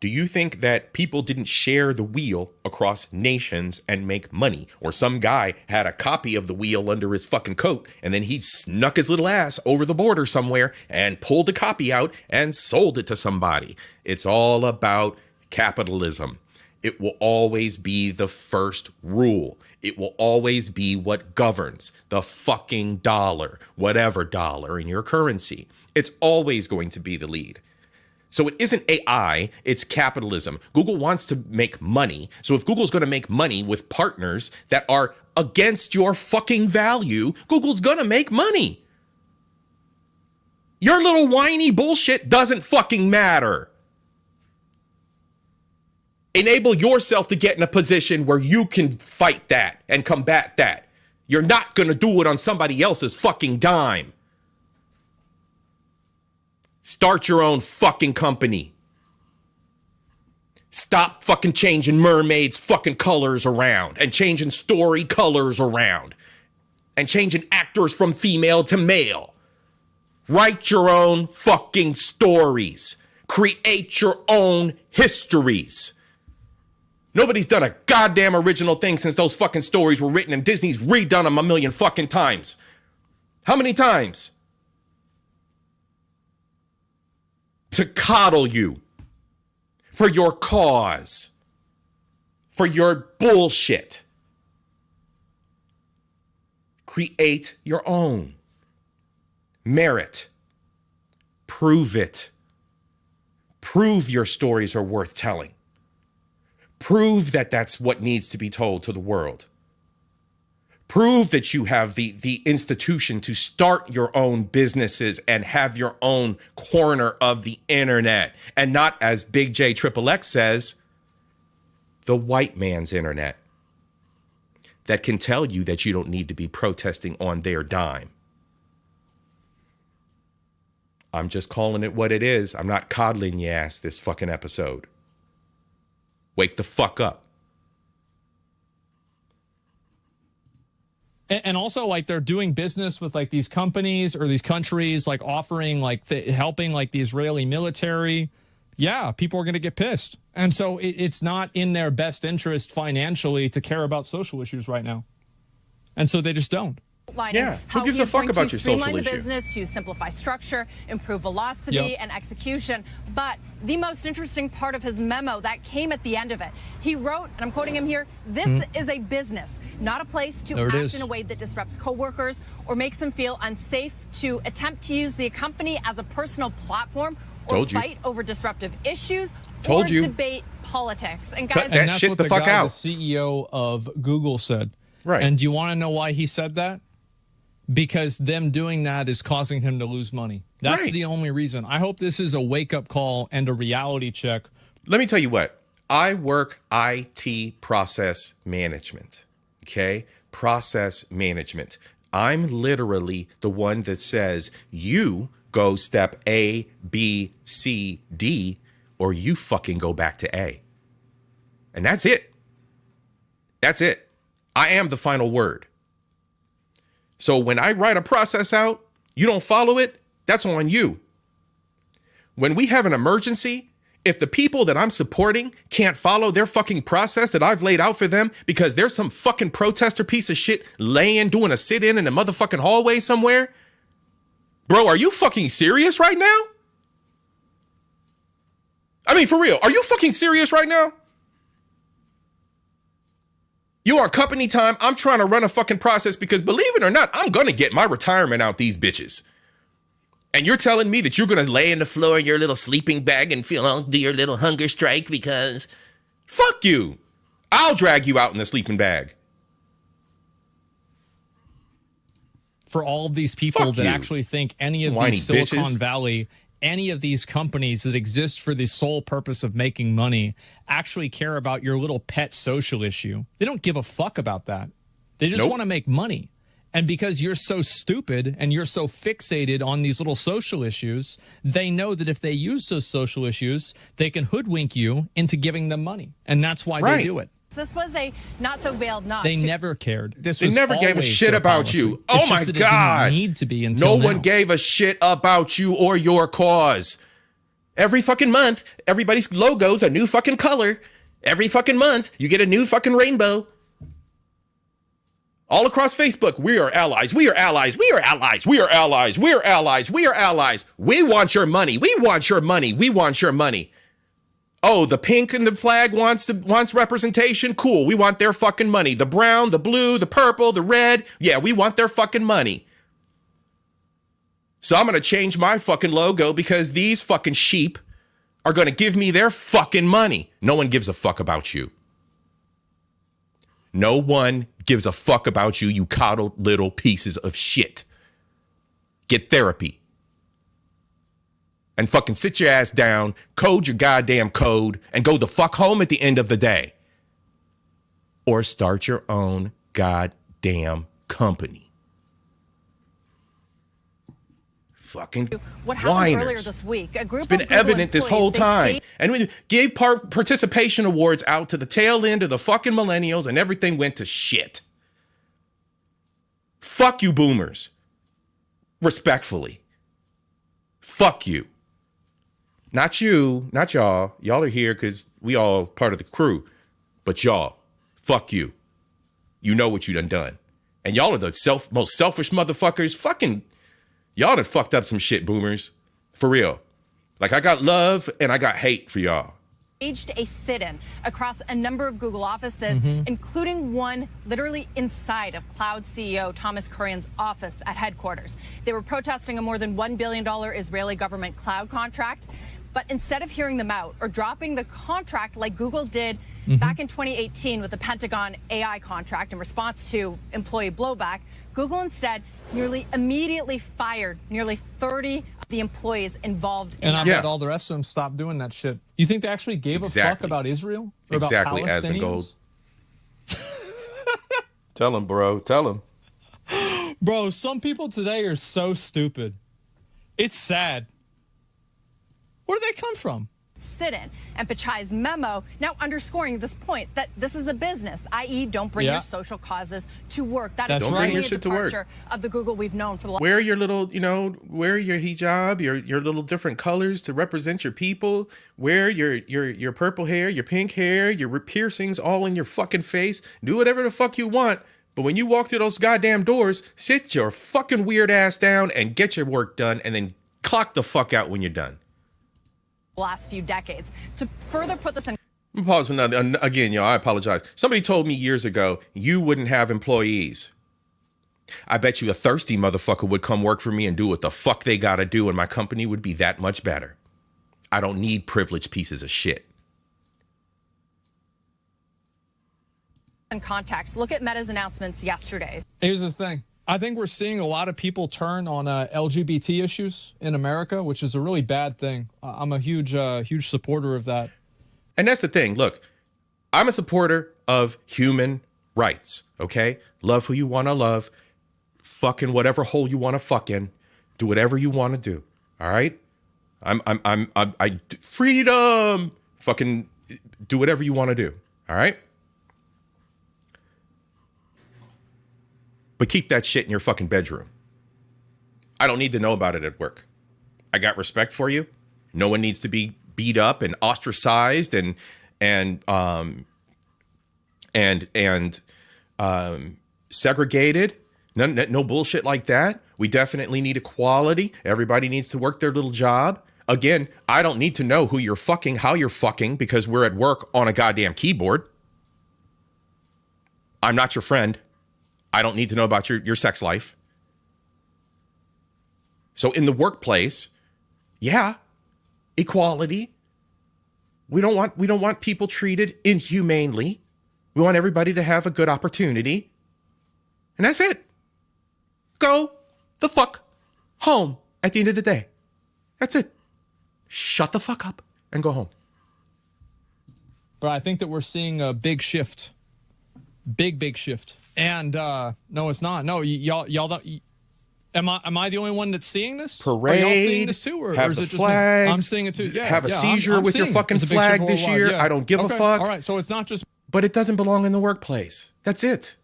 Do you think that people didn't share the wheel across nations and make money? Or some guy had a copy of the wheel under his fucking coat and then he snuck his little ass over the border somewhere and pulled the copy out and sold it to somebody? It's all about capitalism. It will always be the first rule. It will always be what governs the fucking dollar, whatever dollar in your currency. It's always going to be the lead. So it isn't AI, it's capitalism. Google wants to make money. So if Google's going to make money with partners that are against your fucking value, Google's going to make money. Your little whiny bullshit doesn't fucking matter. Enable yourself to get in a position where you can fight that and combat that. You're not going to do it on somebody else's fucking dime. Start your own fucking company. Stop fucking changing mermaids' fucking colors around and changing story colors around and changing actors from female to male. Write your own fucking stories. Create your own histories. Nobody's done a goddamn original thing since those fucking stories were written, and Disney's redone them a million fucking times. How many times? To coddle you for your cause, for your bullshit. Create your own. Merit. Prove it. Prove your stories are worth telling. Prove that that's what needs to be told to the world. Prove that you have the institution to start your own businesses and have your own corner of the internet. And not, as Big J XXX says, the white man's internet. That can tell you that you don't need to be protesting on their dime. I'm just calling it what it is. I'm not coddling your ass this fucking episode. Wake the fuck up. And also, like, they're doing business with, like, these companies or these countries, like, offering, like, helping, like, the Israeli military. Yeah, people are going to get pissed. And so it's not in their best interest financially to care about social issues right now. And so they just don't. Yeah, who gives a fuck about your social issue? issue? Business to simplify structure, improve velocity and execution. But the most interesting part of his memo that came at the end of it, he wrote, and I'm quoting him here, "This is a business, not a place to act in a way that disrupts coworkers or makes them feel unsafe to attempt to use the company as a personal platform or fight over disruptive issues or debate politics." And guys, and that's what the CEO of Google said. Right. And do you want to know why he said that? Because them doing that is causing him to lose money. That's the only reason. I hope this is a wake-up call and a reality check. Let me tell you what. I work IT process management. Okay? Process management. I'm literally the one that says, you go step A, B, C, D, or you fucking go back to A. And that's it. That's it. I am the final word. So when I write a process out, you don't follow it, that's on you. When we have an emergency, if the people that I'm supporting can't follow their fucking process that I've laid out for them because there's some fucking protester piece of shit doing a sit-in in the motherfucking hallway somewhere, bro, are you fucking serious right now? I mean, for real, are you fucking serious right now? You are company time. I'm trying to run a fucking process because, believe it or not, I'm going to get my retirement out these bitches. And you're telling me that you're going to lay in the floor in your little sleeping bag and do your little hunger strike because fuck you. I'll drag you out in the sleeping bag. For all of these people that actually think any of these Silicon Valley, any of these companies that exist for the sole purpose of making money actually care about your little pet social issue. They don't give a fuck about that. They just want to make money. And because you're so stupid and you're so fixated on these little social issues, they know that if they use those social issues, they can hoodwink you into giving them money. And that's why they do it. this was a not so veiled nod. They never cared. This they was never gave a shit about policy. you. It's Oh my just that God. It didn't need to be until no now. one gave a shit about you or your cause. Every fucking month, everybody's logo's a new fucking color. Every fucking month, you get a new fucking rainbow. All across Facebook, we are allies. We are allies. We are allies. We are allies. We are allies. We are allies. We want your money. We want your money. We want your money. Oh, the pink and the flag wants representation. Cool. We want their fucking money. The brown, the blue, the purple, the red. Yeah, we want their fucking money. So I'm going to change my fucking logo because these fucking sheep are going to give me their fucking money. No one gives a fuck about you. No one gives a fuck about you, you coddled little pieces of shit. Get therapy. And fucking sit your ass down, code your goddamn code, and go the fuck home at the end of the day. Or start your own goddamn company. Fucking what happened whiners. earlier this week? A group it's been of Google evident this whole time. And we gave participation awards out to the tail end of the fucking millennials, and everything went to shit. Fuck you, boomers. Respectfully. Fuck you. Not you, not y'all. Y'all are here because we all part of the crew. But y'all, fuck you. You know what you done. And y'all are the most selfish motherfuckers. Fucking, y'all done fucked up some shit, boomers. For real. Like, I got love and I got hate for y'all. Staged a sit-in across a number of Google offices, including one literally inside of Cloud CEO Thomas Kurian's office at headquarters. They were protesting a more than $1 billion Israeli government cloud contract. But instead of hearing them out or dropping the contract like Google did back in 2018 with the Pentagon AI contract in response to employee blowback, Google instead nearly immediately fired nearly 30 of the employees involved in and I bet all the rest of them stopped doing that shit. You think they actually gave a fuck about Israel? Or exactly, about Asmongold. Tell him, bro. Tell him. Bro, some people today are so stupid. It's sad. Where do they come from? Sit-in. And Pichai's memo now underscoring this point that this is a business, i.e. don't bring your social causes to work. That's don't bring your shit to work. Of the Google we've known for the wear your little, wear your hijab, your little different colors to represent your people. Wear your purple hair, your pink hair, your piercings all in your fucking face. Do whatever the fuck you want. But when you walk through those goddamn doors, sit your fucking weird ass down and get your work done and then clock the fuck out when you're done. Last few decades. To further put this in Pause for another. Again, y'all, I apologize. Somebody told me years ago you wouldn't have employees. I bet you a thirsty motherfucker would come work for me and do what the fuck they gotta do, and my company would be that much better. I don't need privileged pieces of shit. in context, look at Meta's announcements yesterday. Here's the thing. I think we're seeing a lot of people turn on LGBT issues in America, which is a really bad thing. I'm a huge supporter of that. And that's the thing. Look, I'm a supporter of human rights, okay? Love who you want to love. Fucking whatever hole you want to fuck in. Do whatever you want to do, all right? Freedom! Fucking do whatever you want to do, all right? But keep that shit in your fucking bedroom. I don't need to know about it at work. I got respect for you. No one needs to be beat up and ostracized and segregated. No bullshit like that. We definitely need equality. Everybody needs to work their little job. Again, I don't need to know who you're fucking, how you're fucking, because we're at work on a goddamn keyboard. I'm not your friend. I don't need to know about your sex life. So in the workplace, yeah, equality. We don't want people treated inhumanely. We want everybody to have a good opportunity. And that's it. Go the fuck home at the end of the day. That's it. Shut the fuck up and go home. But I think that we're seeing a big shift. Big shift. And no, it's not. No, y'all don't. Am I the only one that's seeing this? Parade. Are y'all seeing this too, or have is the it just flags, me? I'm seeing it too. Yeah, have a seizure I'm with your seeing fucking it. It's a big flag shift this year. worldwide. I don't give a fuck. All right, so it's not just. But it doesn't belong in the workplace. That's it.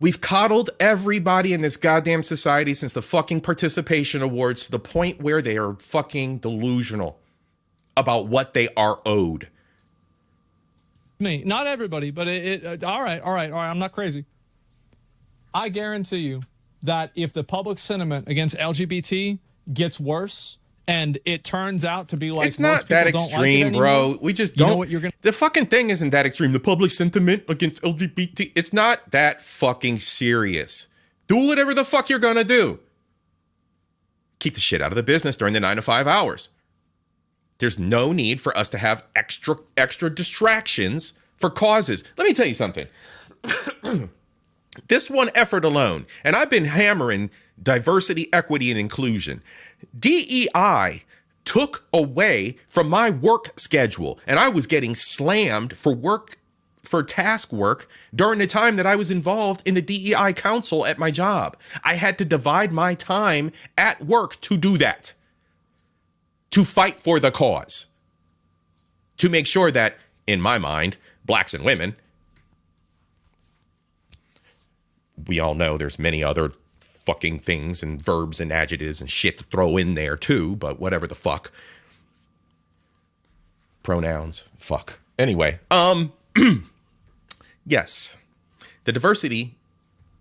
We've coddled everybody in this goddamn society since the fucking participation awards to the point where they are fucking delusional about what they are owed. Me, not everybody, but all right. I'm not crazy. I guarantee you that if the public sentiment against LGBT gets worse and it turns out to be like it's not that extreme, like bro. We just don't. You know what you're gonna. The fucking thing isn't that extreme. The public sentiment against LGBT, it's not that fucking serious. Do whatever the fuck you're gonna do. Keep the shit out of the business during the 9 to 5 hours. There's no need for us to have extra distractions for causes. Let me tell you something. This one effort alone, and I've been hammering diversity, equity, and inclusion. DEI took away from my work schedule, and I was getting slammed for task work during the time that I was involved in the DEI council at my job. I had to divide my time at work to do that, to fight for the cause, to make sure that, in my mind, blacks and women, we all know there's many other fucking things and verbs and adjectives and shit to throw in there too, but whatever the fuck. Pronouns, fuck. Anyway, yes, the diversity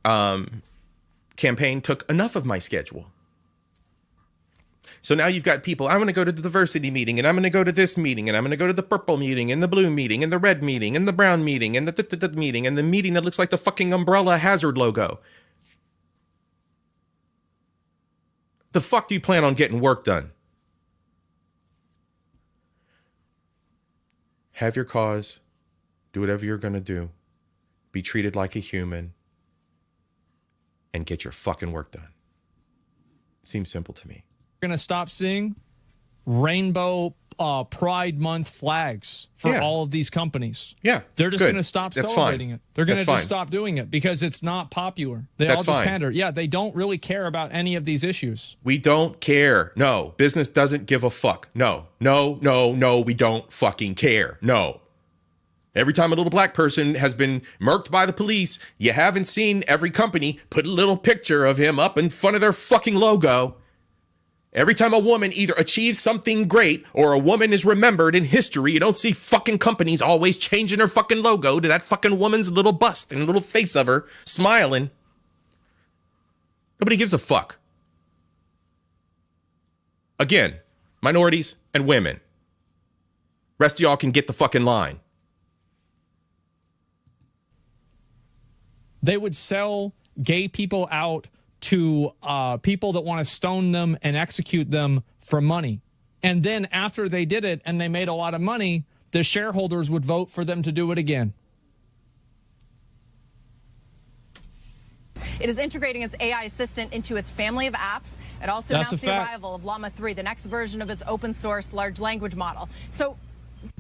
campaign took enough of my schedule. So now you've got people, I'm going to go to the diversity meeting, and I'm going to go to this meeting, and I'm going to go to the purple meeting, and the blue meeting, and the red meeting, and the brown meeting, and the meeting, and the meeting that looks like the fucking umbrella hazard logo. The fuck do you plan on getting work done? Have your cause. Do whatever you're going to do. Be treated like a human. And get your fucking work done. Seems simple to me. Going to stop seeing rainbow Pride Month flags for all of these companies. Yeah, they're just going to stop celebrating it. They're going to just stop doing it because it's not popular. They all just pander. Yeah, they don't really care about any of these issues. We don't care. No, business doesn't give a fuck. No, we don't fucking care. No. Every time a little black person has been murked by the police, you haven't seen every company put a little picture of him up in front of their fucking logo. Every time a woman either achieves something great or a woman is remembered in history, you don't see fucking companies always changing her fucking logo to that fucking woman's little bust and little face of her smiling. Nobody gives a fuck. Again, minorities and women. Rest of y'all can get the fucking line. They would sell gay people out to people that want to stone them and execute them for money. And then after they did it and they made a lot of money, the shareholders would vote for them to do it again. It is integrating its AI assistant into its family of apps. It also announced the arrival of Llama 3, the next version of its open source large language model. So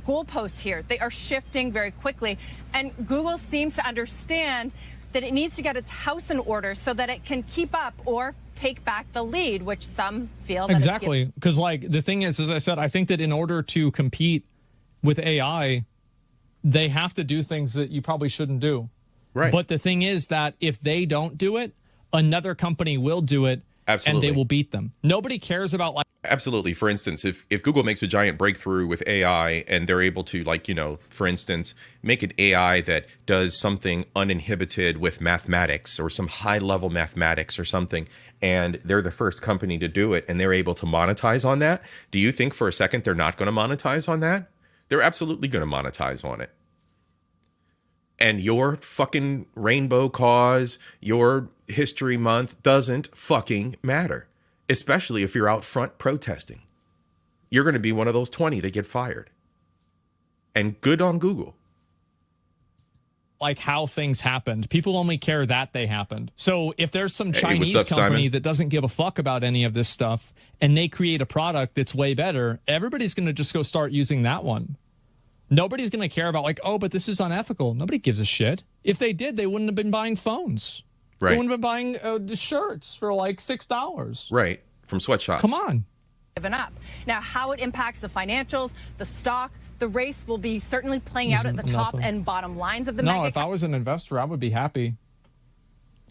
goalposts here, they are shifting very quickly. And Google seems to understand that it needs to get its house in order so that it can keep up or take back the lead, which some feel that exactly. Because like the thing is, as I said, I think that in order to compete with AI, they have to do things that you probably shouldn't do. Right. But the thing is that if they don't do it, another company will do it. Absolutely. And they will beat them. Nobody cares about like. Absolutely. For instance, if Google makes a giant breakthrough with AI and they're able to, like, you know, for instance, make an AI that does something uninhibited with mathematics or some high level mathematics or something, and they're the first company to do it and they're able to monetize on that, do you think for a second they're not going to monetize on that? They're absolutely going to monetize on it. And your fucking rainbow cause, your history month doesn't fucking matter. Especially if you're out front protesting. You're going to be one of those 20 that get fired. And good on Google. Like how things happened. People only care that they happened. So if there's some Chinese company that doesn't give a fuck about any of this stuff and they create a product that's way better, everybody's going to just go start using that one. Nobody's going to care about like, oh, but this is unethical. Nobody gives a shit. If they did, they wouldn't have been buying phones. Right. They wouldn't have been buying the shirts for like $6. Right. From sweatshops. Come on. Given up. Now, how it impacts the financials, the stock, the race will be certainly playing out at the top and bottom lines of the mega. No, if I was an investor, I would be happy.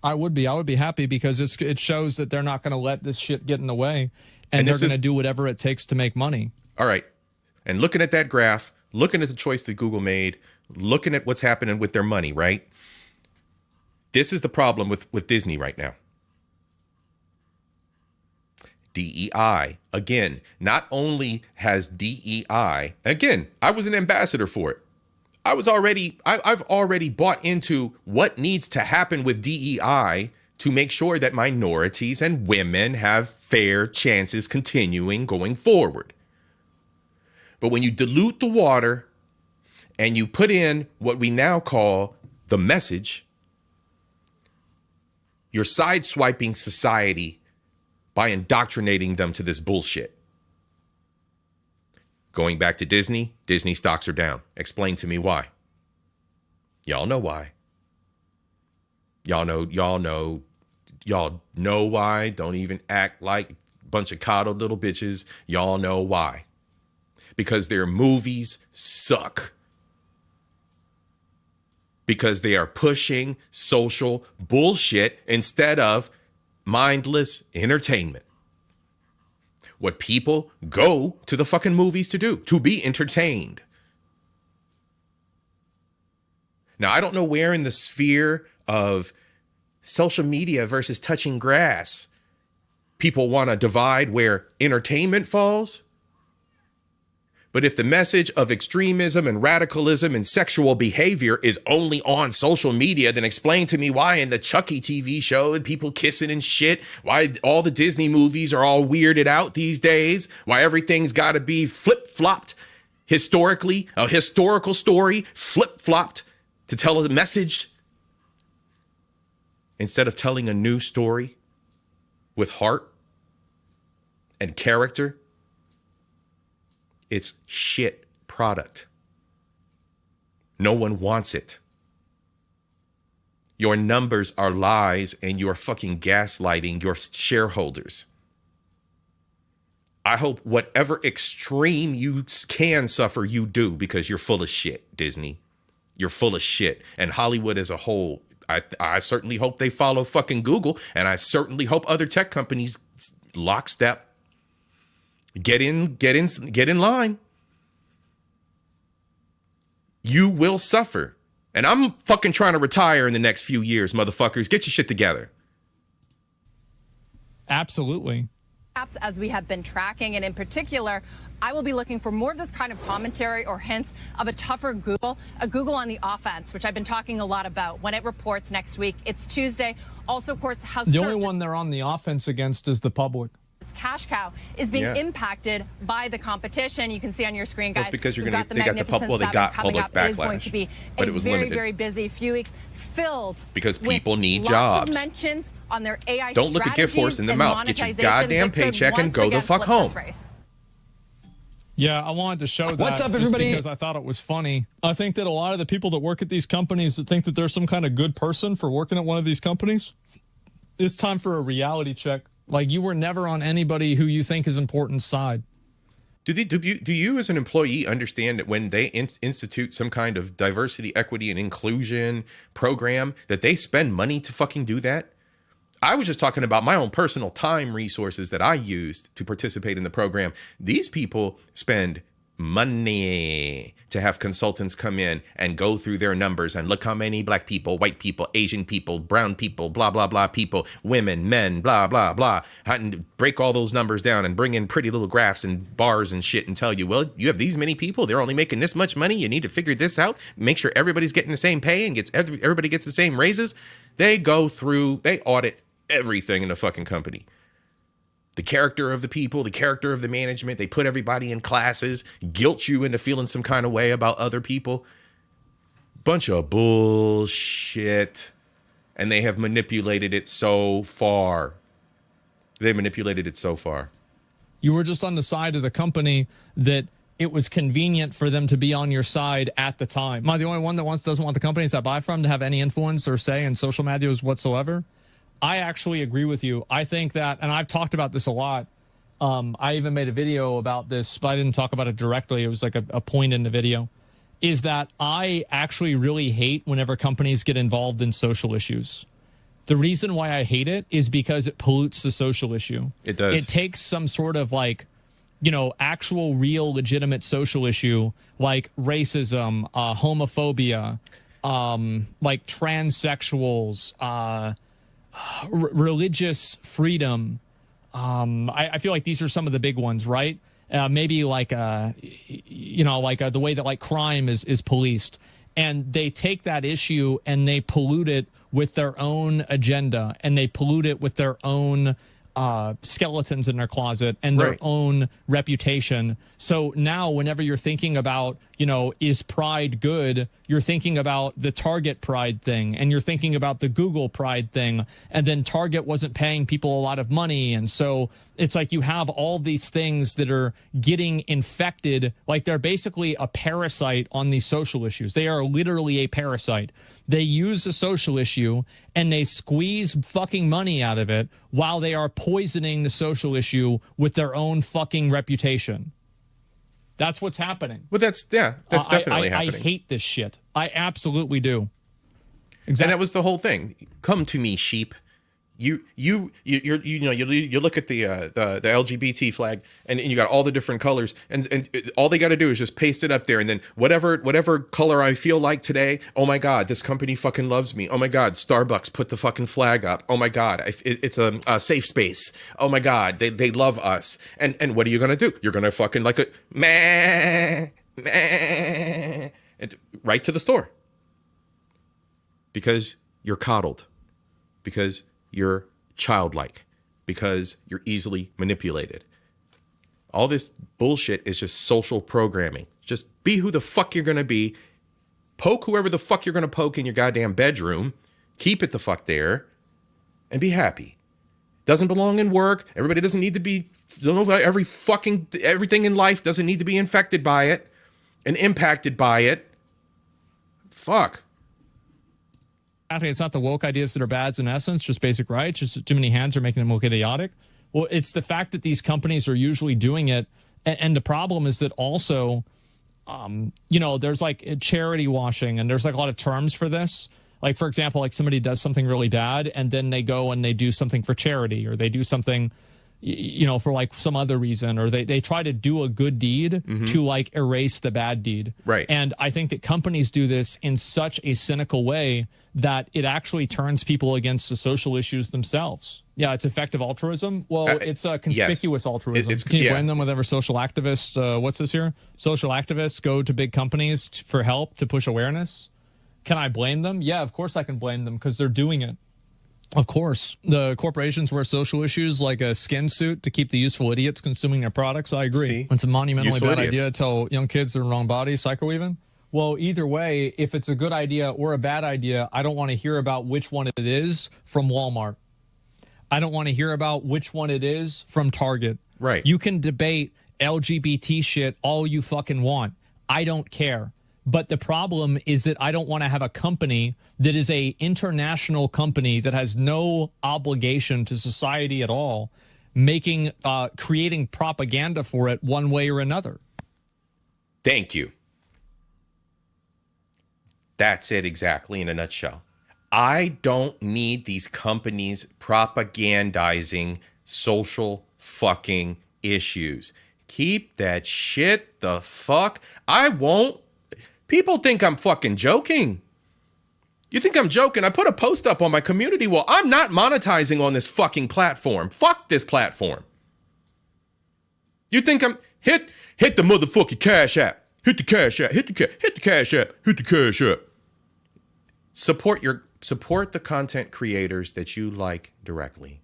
I would be happy because it shows that they're not going to let this shit get in the way and they're going to do whatever it takes to make money. All right. And looking at that graph, looking at the choice that Google made, looking at what's happening with their money, right? This is the problem with Disney right now. DEI. Again, not only has DEI, again, I was an ambassador for it. I've already bought into what needs to happen with DEI to make sure that minorities and women have fair chances continuing going forward. But when you dilute the water and you put in what we now call the message, you're sideswiping society by indoctrinating them to this bullshit. Going back to Disney stocks are down. Explain to me why. Y'all know why. Y'all know why. Don't even act like a bunch of coddled little bitches. Y'all know why. Because their movies suck. Because they are pushing social bullshit instead of mindless entertainment. What people go to the fucking movies to do, to be entertained. Now, I don't know where in the sphere of social media versus touching grass people want to divide where entertainment falls. But if the message of extremism and radicalism and sexual behavior is only on social media, then explain to me why in the Chucky TV show and people kissing and shit, why all the Disney movies are all weirded out these days, why everything's got to be flip-flopped historically, a historical story flip-flopped to tell a message instead of telling a new story with heart and character. It's shit product. No one wants it. Your numbers are lies and you're fucking gaslighting your shareholders. I hope whatever extreme you can suffer, you do, because you're full of shit, Disney. You're full of shit. And Hollywood as a whole, I certainly hope they follow fucking Google, and I certainly hope other tech companies lockstep. Get in line. You will suffer. And I'm fucking trying to retire in the next few years, motherfuckers. Get your shit together. Absolutely. As we have been tracking, and in particular, I will be looking for more of this kind of commentary or hints of a tougher Google, a Google on the offense, which I've been talking a lot about when it reports next week. It's Tuesday. Also, of course, how the only one they're on the offense against is the public. Its cash cow is being impacted by the competition. You can see on your screen, guys. That's because they got public backlash, going to be but it was very, limited. Very busy few weeks filled because people need lots jobs. Of mentions on their AI Don't look a gift horse in the mouth. Get your goddamn paycheck and go the fuck home. Yeah, I wanted to show that. What's up, just everybody? because I thought it was funny. I think that a lot of the people that work at these companies that think that they're some kind of good person for working at one of these companies, it's time for a reality check. Like, you were never on anybody who you think is important's side. Do you as an employee understand that when they institute some kind of diversity, equity, and inclusion program, that they spend money to fucking do that? I was just talking about my own personal time resources that I used to participate in the program. These people spend money to have consultants come in and go through their numbers and look how many black people, white people, Asian people, brown people, blah, blah, blah people, women, men, blah, blah, blah, and break all those numbers down and bring in pretty little graphs and bars and shit and tell you, well, you have these many people, they're only making this much money, you need to figure this out, make sure everybody's getting the same pay and everybody gets the same raises. They audit everything in the fucking company. The character of the people, the character of the management, they put everybody in classes, guilt you into feeling some kind of way about other people. Bunch of bullshit. And they have manipulated it so far. You were just on the side of the company that it was convenient for them to be on your side at the time. Am I the only one that doesn't want the companies I buy from to have any influence or say in social medias whatsoever? I actually agree with you. I think that, and I've talked about this a lot. I even made a video about this, but I didn't talk about it directly. It was like a point in the video, is that I actually really hate whenever companies get involved in social issues. The reason why I hate it is because it pollutes the social issue. It does. It takes some sort of actual real legitimate social issue like racism, homophobia, like transsexuals, religious freedom. I feel like these are some of the big ones, right? Maybe like the way that like crime is policed, and they take that issue and they pollute it with their own agenda, and they pollute it with their own skeletons in their closet and their own reputation. So now whenever you're thinking about, is pride good? You're thinking about the Target pride thing, and you're thinking about the Google pride thing. And then Target wasn't paying people a lot of money. And so it's like you have all these things that are getting infected. Like they're basically a parasite on these social issues. They are literally a parasite. They use a social issue and they squeeze fucking money out of it while they are poisoning the social issue with their own fucking reputation. That's what's happening. Well, that's definitely happening. I hate this shit. I absolutely do. Exactly. And that was the whole thing. Come to me, sheep. You look at the LGBT flag and you got all the different colors and all they got to do is just paste it up there, and then whatever color I feel like today. Oh my God, this company fucking loves me. Oh my God, Starbucks put the fucking flag up. Oh my God, it's a safe space. Oh my God, they love us. And what are you gonna do? You're gonna fucking like a meh, and right to the store because you're coddled, because you're childlike, because you're easily manipulated. All this bullshit is just social programming. Just be who the fuck you're gonna be. Poke whoever the fuck you're gonna poke in your goddamn bedroom. Keep it the fuck there and be happy. Doesn't belong in work. Everybody doesn't need to be, everything in life doesn't need to be infected by it and impacted by it. Fuck. It's not the woke ideas that are bad in essence, just basic rights. Just too many hands are making them look idiotic. Well, it's the fact that these companies are usually doing it. And the problem is that also, there's like charity washing, and there's like a lot of terms for this. Like, for example, like somebody does something really bad and then they go and they do something for charity, or they do something for like some other reason, or they try to do a good deed to like erase the bad deed. Right. And I think that companies do this in such a cynical way that it actually turns people against the social issues themselves. Yeah, it's effective altruism. Well, it's a conspicuous altruism. Can you blame them whenever social activists, what's this here? Social activists go to big companies for help to push awareness. Can I blame them? Yeah, of course I can blame them because they're doing it. Of course, the corporations wear social issues like a skin suit to keep the useful idiots consuming their products. I agree. See? It's a monumentally Useful bad idiots. idea to tell young kids they're in the wrong body, psychoweaving. Well, either way, if it's a good idea or a bad idea, I don't want to hear about which one it is from Walmart. I don't want to hear about which one it is from Target. Right. You can debate LGBT shit all you fucking want. I don't care. But the problem is that I don't want to have a company that is a international company that has no obligation to society at all, creating propaganda for it one way or another. Thank you. That's it exactly in a nutshell. I don't need these companies propagandizing social fucking issues. Keep that shit the fuck. I won't. People think I'm fucking joking. You think I'm joking? I put a post up on my community wall. I'm not monetizing on this fucking platform. Fuck this platform. You think I'm hit the motherfucking Cash App. Hit the Cash App. Hit the Cash App. Hit the Cash App. Support the content creators that you like directly.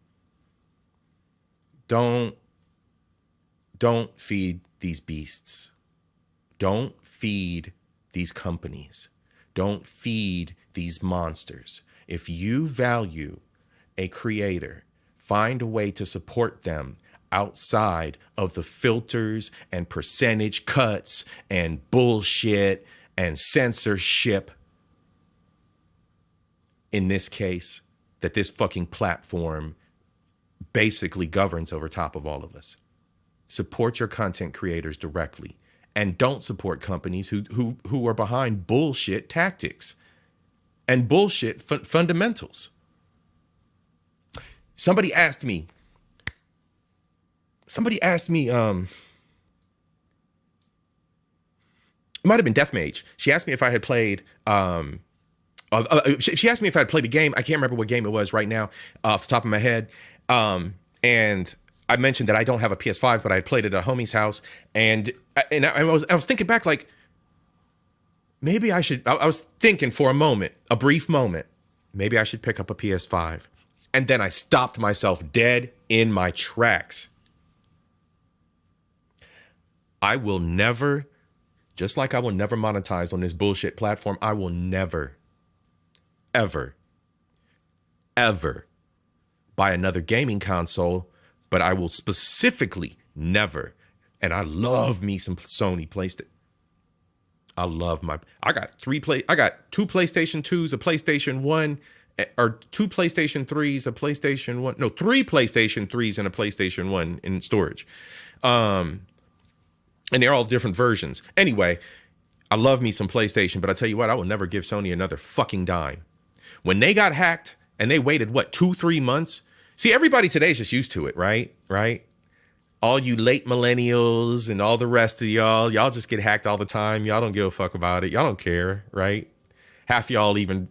Don't feed these beasts. Don't feed these companies. Don't feed these monsters. If you value a creator, find a way to support them outside of the filters and percentage cuts and bullshit and censorship. In this case, that this fucking platform basically governs over top of all of us. Support your content creators directly. And don't support companies who are behind bullshit tactics and bullshit fundamentals. Somebody asked me, it might have been Deathmage. She asked me if I had played, she asked me if I had played a game. I can't remember what game it was right now off the top of my head. And I mentioned that I don't have a PS5, but I had played at a homie's house, and I was thinking back, like, maybe I should. I was thinking for a brief moment, maybe I should pick up a PS5, and then I stopped myself dead in my tracks. I will never, just like I will never monetize on this bullshit platform. I will never, ever buy another gaming console. But I will specifically never, and I love me some Sony PlayStation. I got two PlayStation 2s, a PlayStation 1, or two PlayStation 3s, a PlayStation 1, no, three PlayStation 3s and a PlayStation 1 in storage. And they're all different versions. Anyway, I love me some PlayStation, but I tell you what, I will never give Sony another fucking dime. When they got hacked and they waited, 2-3 months? See, everybody today is just used to it, right? Right? All you late millennials and all the rest of y'all just get hacked all the time. Y'all don't give a fuck about it. Y'all don't care, right? Half y'all even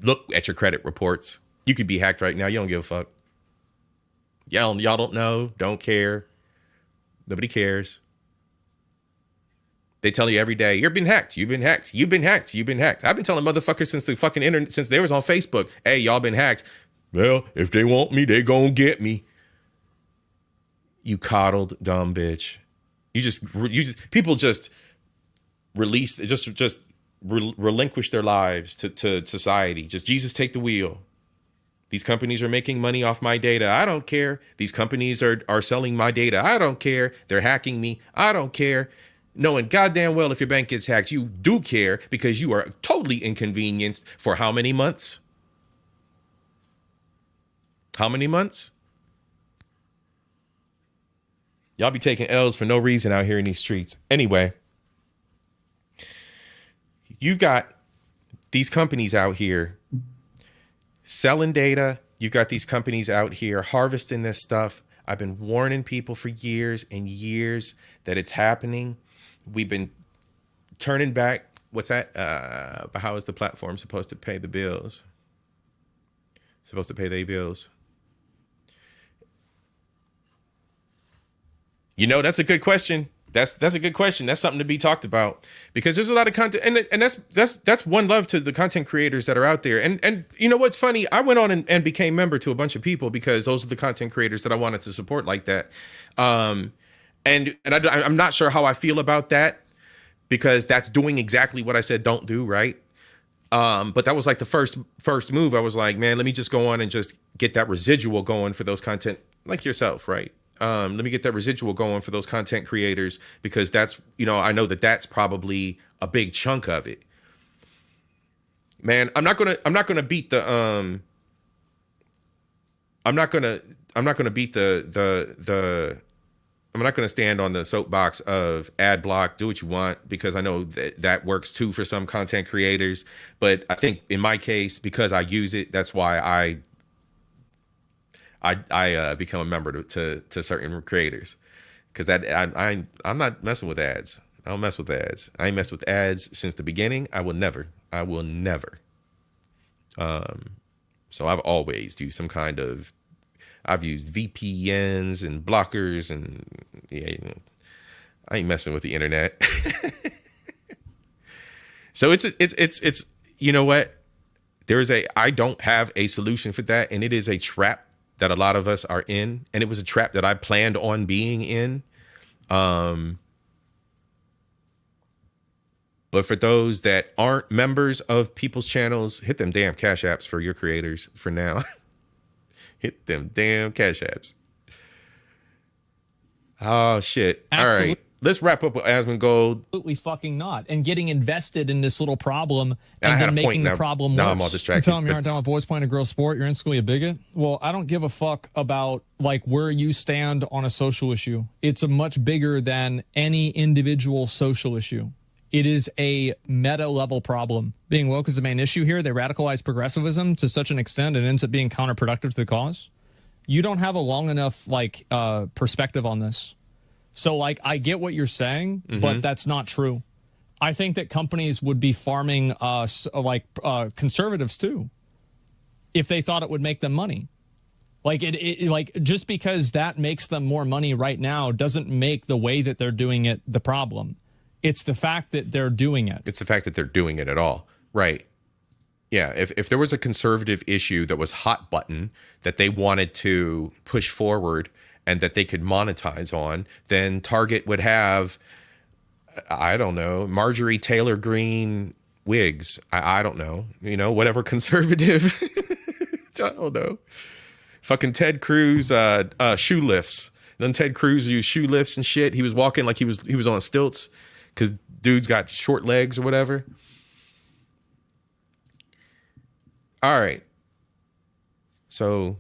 look at your credit reports. You could be hacked right now. You don't give a fuck. Y'all don't know, don't care. Nobody cares. They tell you every day, you've been hacked, you've been hacked, you've been hacked, you've been hacked. I've been telling motherfuckers since the fucking internet, since they was on Facebook, hey, y'all been hacked. Well, if they want me, they gonna get me. You coddled dumb bitch. People just relinquish their lives to society. Just Jesus take the wheel. These companies are making money off my data. I don't care. These companies are selling my data. I don't care. They're hacking me. I don't care. Knowing goddamn well if your bank gets hacked, you do care because you are totally inconvenienced for how many months? How many months? Y'all be taking L's for no reason out here in these streets. Anyway, you've got these companies out here selling data. You've got these companies out here harvesting this stuff, I've been warning people for years and years that it's happening. We've been turning back. What's that? But how is the platform supposed to pay the bills? Supposed to pay their bills? You know, that's a good question. That's a good question. That's something to be talked about, because there's a lot of content, and that's one love to the content creators that are out there. And you know what's funny? I went on and became member to a bunch of people because those are the content creators that I wanted to support like that. And I'm not sure how I feel about that, because that's doing exactly what I said don't do, right? But that was like the first move. I was like, man, let me just go on and just get that residual going for those content like yourself, right? Let me get that residual going for those content creators, because that's, you know, I know that that's probably a big chunk of it. Man, I'm not gonna beat the I'm not gonna stand on the soapbox of ad block, do what you want, because I know that works too for some content creators. But I think in my case, because I use it, that's why I become a member to certain creators, because that I'm not messing with ads. I don't mess with ads. I ain't messed with ads since the beginning. I will never. So I've always used some kind of, I've used VPNs and blockers, and yeah, you know, I ain't messing with the internet. So it's you know what? I don't have a solution for that, and it is a trap that a lot of us are in, and it was a trap that I planned on being in. But for those that aren't members of people's channels, hit them damn Cash Apps for your creators for now. Hit them damn Cash Apps. Oh, shit. Absolutely. All right. Let's wrap up with Asmongold. Absolutely fucking not. And getting invested in this little problem and then making the problem worse. Now I'm all distracted. You telling me you aren't talking about boys playing a girl sport? You're instantly a bigot? Well, I don't give a fuck about like where you stand on a social issue. It's a much bigger than any individual social issue. It is a meta level problem. Being woke is the main issue here. They radicalize progressivism to such an extent it ends up being counterproductive to the cause. You don't have a long enough perspective on this. So, like, I get what you're saying, but that's not true. I think that companies would be farming conservatives too, if they thought it would make them money. Like just because that makes them more money right now doesn't make the way that they're doing it the problem. It's the fact that they're doing it. It's the fact that they're doing it at all. Right. Yeah. If there was a conservative issue that was hot button that they wanted to push forward and that they could monetize on, then Target would have, I don't know, Marjorie Taylor Greene wigs. I don't know, you know, whatever conservative. I don't know. Fucking Ted Cruz shoe lifts. Then Ted Cruz used shoe lifts and shit. He was walking like he was on stilts because dude's got short legs or whatever. All right. So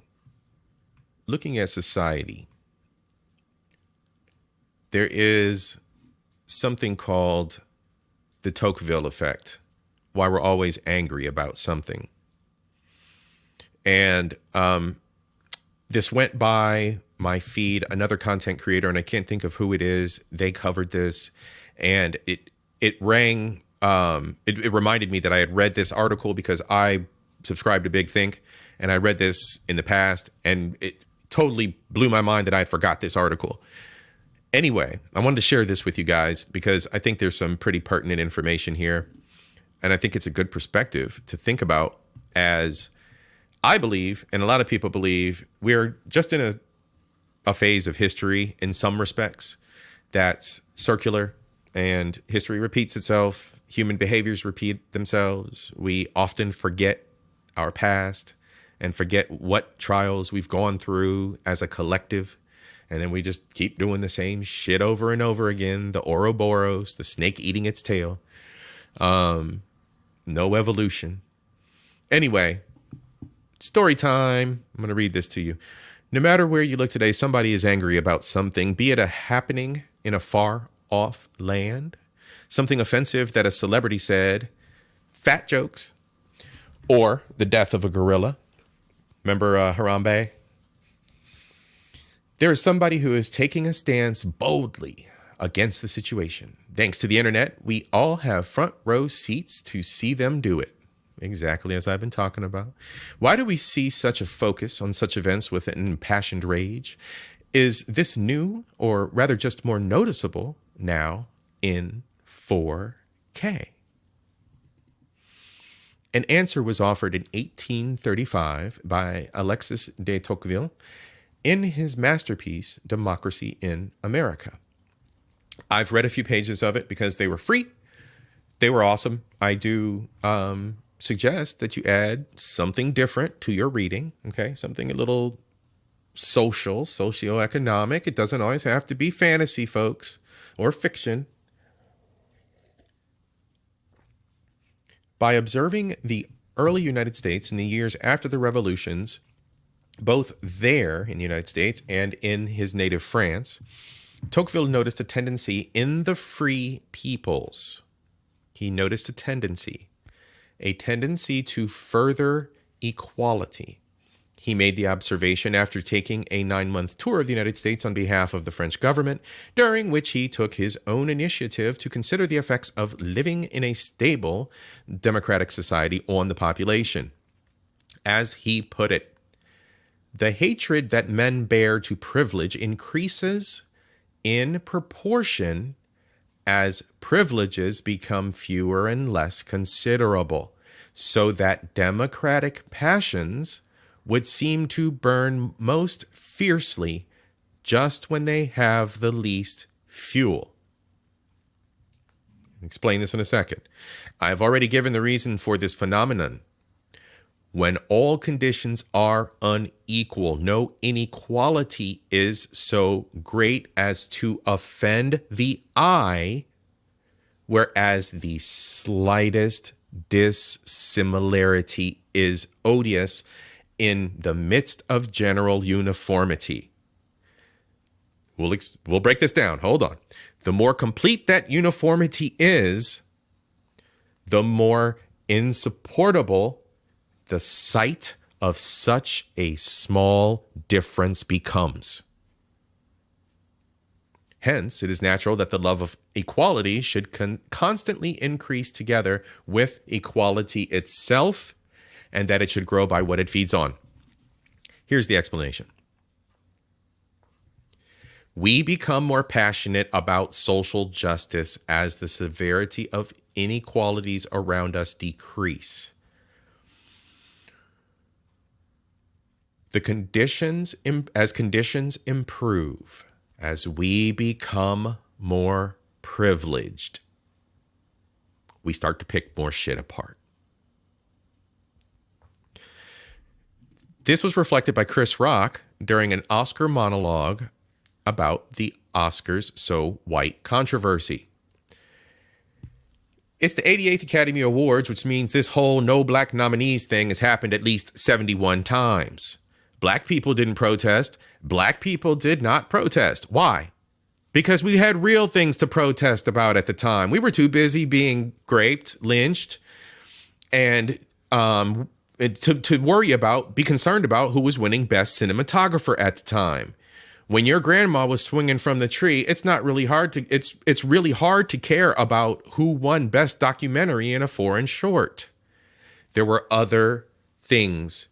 looking at society, there is something called the Tocqueville effect, why we're always angry about something. And this went by my feed, another content creator, and I can't think of who it is. They covered this, and it rang. It reminded me that I had read this article because I subscribe to Big Think, and I read this in the past, and it totally blew my mind that I had forgot this article. Anyway, I wanted to share this with you guys because I think there's some pretty pertinent information here. And I think it's a good perspective to think about, as I believe, and a lot of people believe, we're just in a phase of history in some respects that's circular, and history repeats itself. Human behaviors repeat themselves. We often forget our past and forget what trials we've gone through as a collective. And then we just keep doing the same shit over and over again. The Ouroboros, the snake eating its tail. No evolution. Anyway, story time. I'm going to read this to you. No matter where you look today, somebody is angry about something, be it a happening in a far off land, something offensive that a celebrity said, fat jokes, or the death of a gorilla. Remember Harambe? There is somebody who is taking a stance boldly against the situation. Thanks to the internet, we all have front row seats to see them do it. Exactly as I've been talking about. Why do we see such a focus on such events with an impassioned rage? Is this new, or rather just more noticeable now in 4K? An answer was offered in 1835 by Alexis de Tocqueville in his masterpiece, Democracy in America. I've read a few pages of it because they were free. They were awesome. I do suggest that you add something different to your reading, okay? Something a little socioeconomic. It doesn't always have to be fantasy, folks, or fiction. By observing the early United States in the years after the revolutions, both there in the United States and in his native France, Tocqueville noticed a tendency in the free peoples. He noticed a tendency to further equality. He made the observation after taking a 9-month tour of the United States on behalf of the French government, during which he took his own initiative to consider the effects of living in a stable democratic society on the population. As he put it, the hatred that men bear to privilege increases in proportion as privileges become fewer and less considerable, so that democratic passions would seem to burn most fiercely just when they have the least fuel. I'll explain this in a second. I've already given the reason for this phenomenon. When all conditions are unequal, no inequality is so great as to offend the eye, whereas the slightest dissimilarity is odious in the midst of general uniformity. We'll break this down. Hold on. The more complete that uniformity is, the more insupportable the sight of such a small difference becomes. Hence, it is natural that the love of equality should constantly increase together with equality itself, and that it should grow by what it feeds on. Here's the explanation. We become more passionate about social justice as the severity of inequalities around us decrease. As conditions improve, as we become more privileged, we start to pick more shit apart. This was reflected by Chris Rock during an Oscar monologue about the Oscars So White controversy. It's the 88th Academy Awards, which means this whole no black nominees thing has happened at least 71 times. Black people didn't protest. Black people did not protest. Why? Because we had real things to protest about at the time. We were too busy being raped, lynched, and to worry about, be concerned about who was winning Best Cinematographer at the time. When your grandma was swinging from the tree, it's really hard to care about who won Best Documentary in a foreign short. There were other things,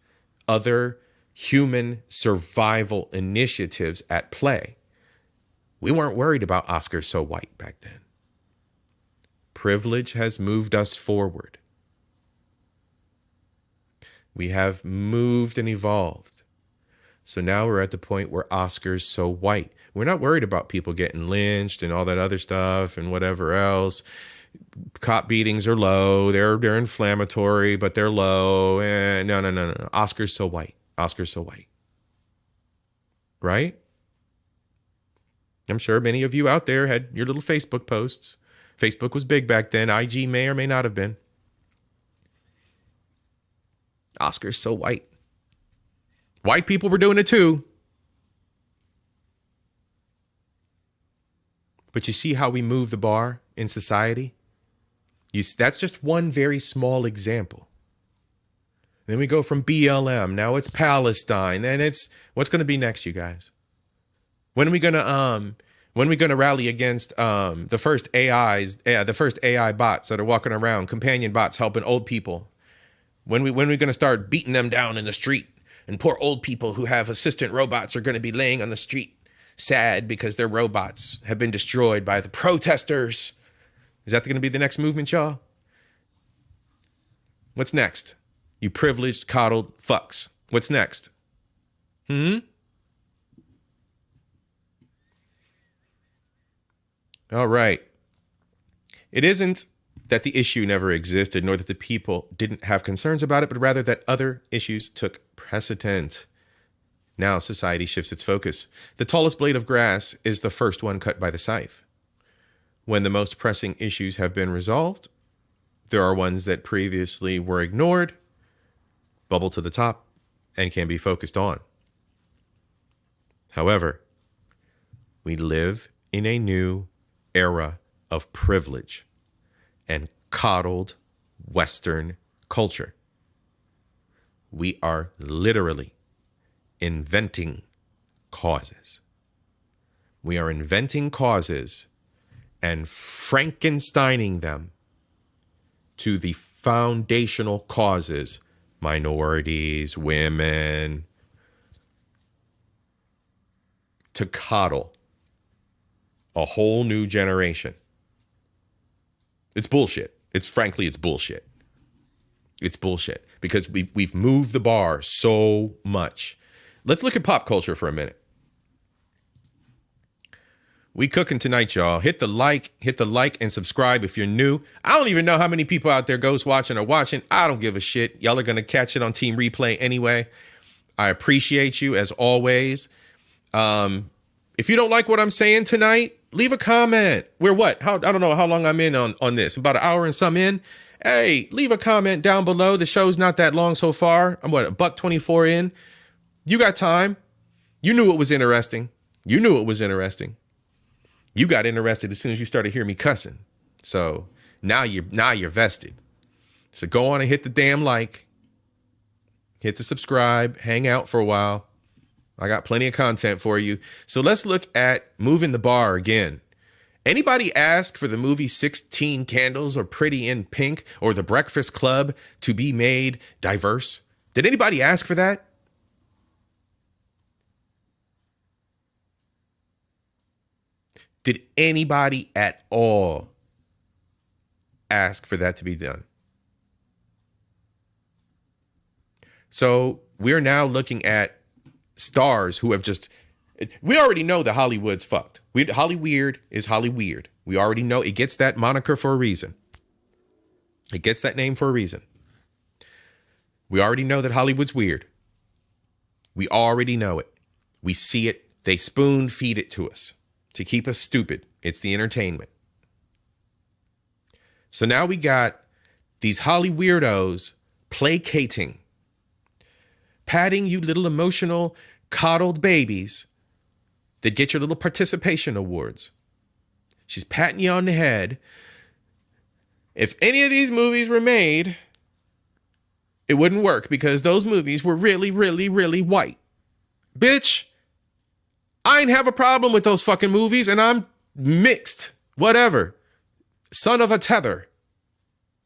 other human survival initiatives at play. We weren't worried about Oscars So White back then. Privilege has moved us forward. We have moved and evolved. So now we're at the point where Oscars So White. We're not worried about people getting lynched and all that other stuff and whatever else. Cop beatings are low. They're inflammatory, but they're low. And no. Oscars So White. Oscars So White. Right? I'm sure many of you out there had your little Facebook posts. Facebook was big back then. IG may or may not have been. Oscars So White. White people were doing it too. But you see how we move the bar in society? That's just one very small example. Then we go from BLM. Now it's Palestine. And it's what's going to be next, you guys? When are we gonna rally against the first AI bots that are walking around, companion bots helping old people? When we gonna start beating them down in the street? And poor old people who have assistant robots are gonna be laying on the street, sad because their robots have been destroyed by the protesters. Is that gonna be the next movement, y'all? What's next? You privileged, coddled fucks. What's next? All right. It isn't that the issue never existed, nor that the people didn't have concerns about it, but rather that other issues took precedent. Now society shifts its focus. The tallest blade of grass is the first one cut by the scythe. When the most pressing issues have been resolved, there are ones that previously were ignored, bubble to the top, and can be focused on. However, we live in a new era of privilege and coddled Western culture. We are literally inventing causes. We are inventing causes and Frankensteining them to the foundational causes, minorities, women, to coddle a whole new generation. It's bullshit. It's bullshit. It's bullshit because we've moved the bar so much. Let's look at pop culture for a minute. We cooking tonight, y'all. Hit the like and subscribe if you're new. I don't even know how many people out there ghost watching or watching. I don't give a shit. Y'all are going to catch it on Team Replay anyway. I appreciate you as always. If you don't like what I'm saying tonight, leave a comment. I don't know how long I'm in on this. About an hour and some in. Hey, leave a comment down below. The show's not that long so far. I'm $1:24 in. You got time. You knew it was interesting. You got interested as soon as you started hearing me cussing. So now you're vested. So go on and hit the damn like. Hit the subscribe. Hang out for a while. I got plenty of content for you. So let's look at moving the bar again. Anybody ask for the movie 16 Candles or Pretty in Pink or The Breakfast Club to be made diverse? Did anybody ask for that? Did anybody at all ask for that to be done? So we're now looking at stars who have we already know that Hollywood's fucked. Holly Weird is Holly Weird. We already know it gets that moniker for a reason. It gets that name for a reason. We already know that Hollywood's weird. We already know it. We see it. They spoon feed it to us to keep us stupid. It's the entertainment. So now we got these Holly weirdos placating, patting you little emotional, coddled babies that get your little participation awards. She's patting you on the head. If any of these movies were made, it wouldn't work because those movies were really, really, really white. Bitch, I ain't have a problem with those fucking movies and I'm mixed. Whatever. Son of a tether.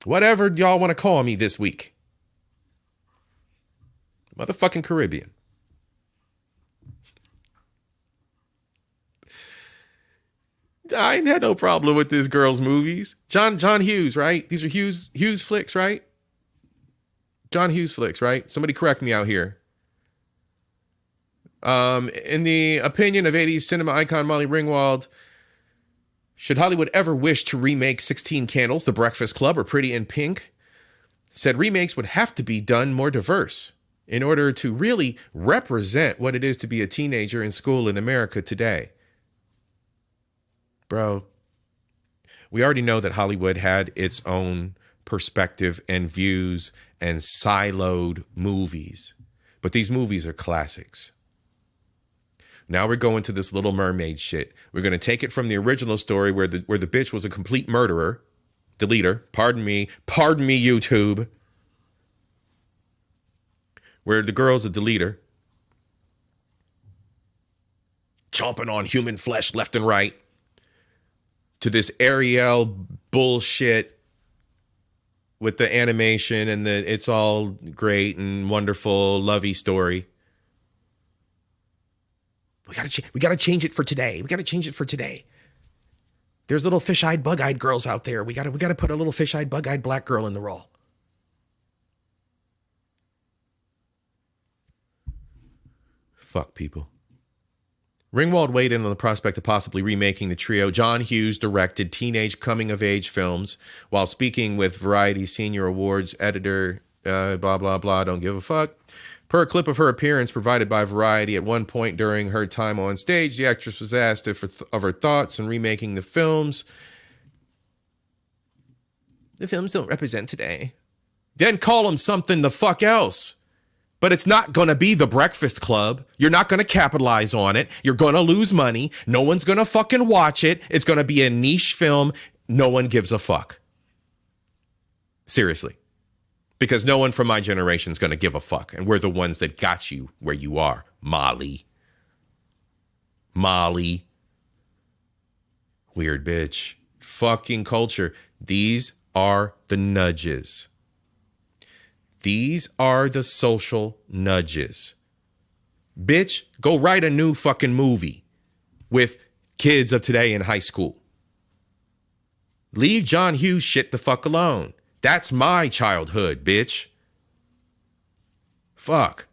Whatever y'all want to call me this week. Motherfucking Caribbean. I ain't had no problem with this girl's movies. John Hughes, right? These are Hughes flicks, right? John Hughes flicks, right? Somebody correct me out here. In the opinion of 80s cinema icon Molly Ringwald, should Hollywood ever wish to remake 16 Candles, The Breakfast Club, or Pretty in Pink, said remakes would have to be done more diverse in order to really represent what it is to be a teenager in school in America today. Bro, we already know that Hollywood had its own perspective and views and siloed movies, but these movies are classics. Now we're going to this Little Mermaid shit. We're going to take it from the original story where the bitch was a complete murderer, deleter, pardon me, YouTube, where the girl's a deleter. chomping on human flesh left and right, to this Ariel bullshit with the animation and the it's all great and wonderful, lovey story. We gotta change it for today. We gotta change it for today. There's little fish-eyed, bug-eyed girls out there. We gotta put a little fish-eyed, bug-eyed black girl in the role. Fuck people. Ringwald weighed in on the prospect of possibly remaking the trio John Hughes directed teenage coming-of-age films while speaking with Variety Senior Awards editor, blah, blah, blah, don't give a fuck. Per a clip of her appearance provided by Variety at one point during her time on stage, the actress was asked of her thoughts on remaking the films. The films don't represent today. Then call them something the fuck else. But it's not going to be The Breakfast Club. You're not going to capitalize on it. You're going to lose money. No one's going to fucking watch it. It's going to be a niche film. No one gives a fuck. Seriously. Because no one from my generation is going to give a fuck. And we're the ones that got you where you are. Molly. Weird bitch. Fucking culture. These are the nudges. These are the social nudges. Bitch, go write a new fucking movie with kids of today in high school. Leave John Hughes shit the fuck alone. That's my childhood, bitch. Fuck.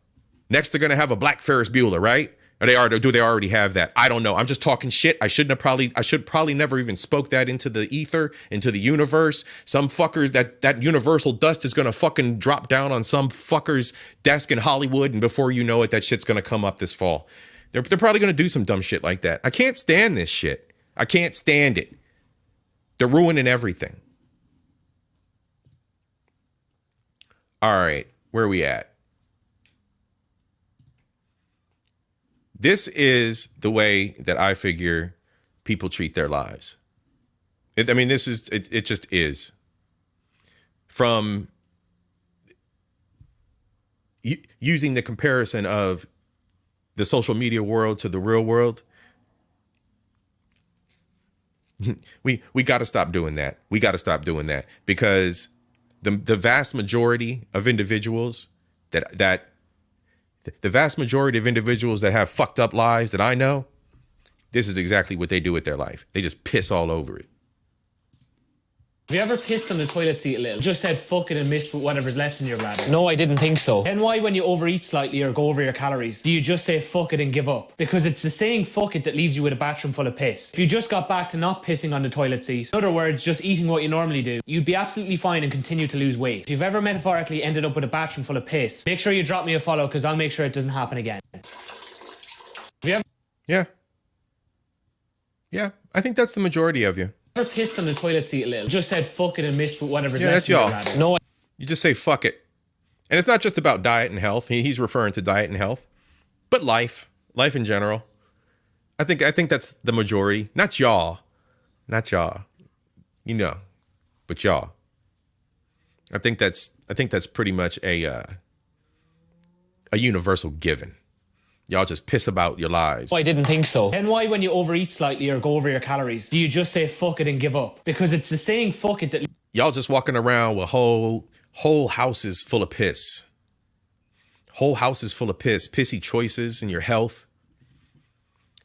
Next, they're going to have a black Ferris Bueller, right? Or do they already have that? I don't know. I'm just talking shit. I should probably never even spoke that into the ether, into the universe. Some fuckers, that universal dust is going to fucking drop down on some fucker's desk in Hollywood. And before you know it, that shit's going to come up this fall. They're probably going to do some dumb shit like that. I can't stand this shit. I can't stand it. They're ruining everything. All right. Where are we at? This is the way that I figure people treat their lives. It just is. From using the comparison of the social media world to the real world, we got to stop doing that. We got to stop doing that because the vast majority of individuals the vast majority of individuals that have fucked up lives that I know, this is exactly what they do with their life. They just piss all over it. Have you ever pissed on the toilet seat a little? Just said fuck it and missed whatever's left in your bladder? No, I didn't think so. Then why, when you overeat slightly or go over your calories, do you just say fuck it and give up? Because it's the saying fuck it that leaves you with a bathroom full of piss. If you just got back to not pissing on the toilet seat, in other words, just eating what you normally do, you'd be absolutely fine and continue to lose weight. If you've ever metaphorically ended up with a bathroom full of piss, make sure you drop me a follow because I'll make sure it doesn't happen again. Have you ever... Yeah, I think that's the majority of you. Ever pissed on the toilet seat a little? Just said fuck it and missed whatever's left. That's y'all. In your bladder. No, you just say fuck it. And it's not just about diet and health. He's referring to diet and health, but life in general. I think that's the majority. Not y'all. You know, but y'all. I think that's pretty much a universal given. Y'all just piss about your lives. I didn't think so. Then why, when you overeat slightly or go over your calories, do you just say fuck it and give up? Because it's the saying fuck it that... Y'all just walking around with whole houses full of piss. Whole houses full of piss. Pissy choices in your health.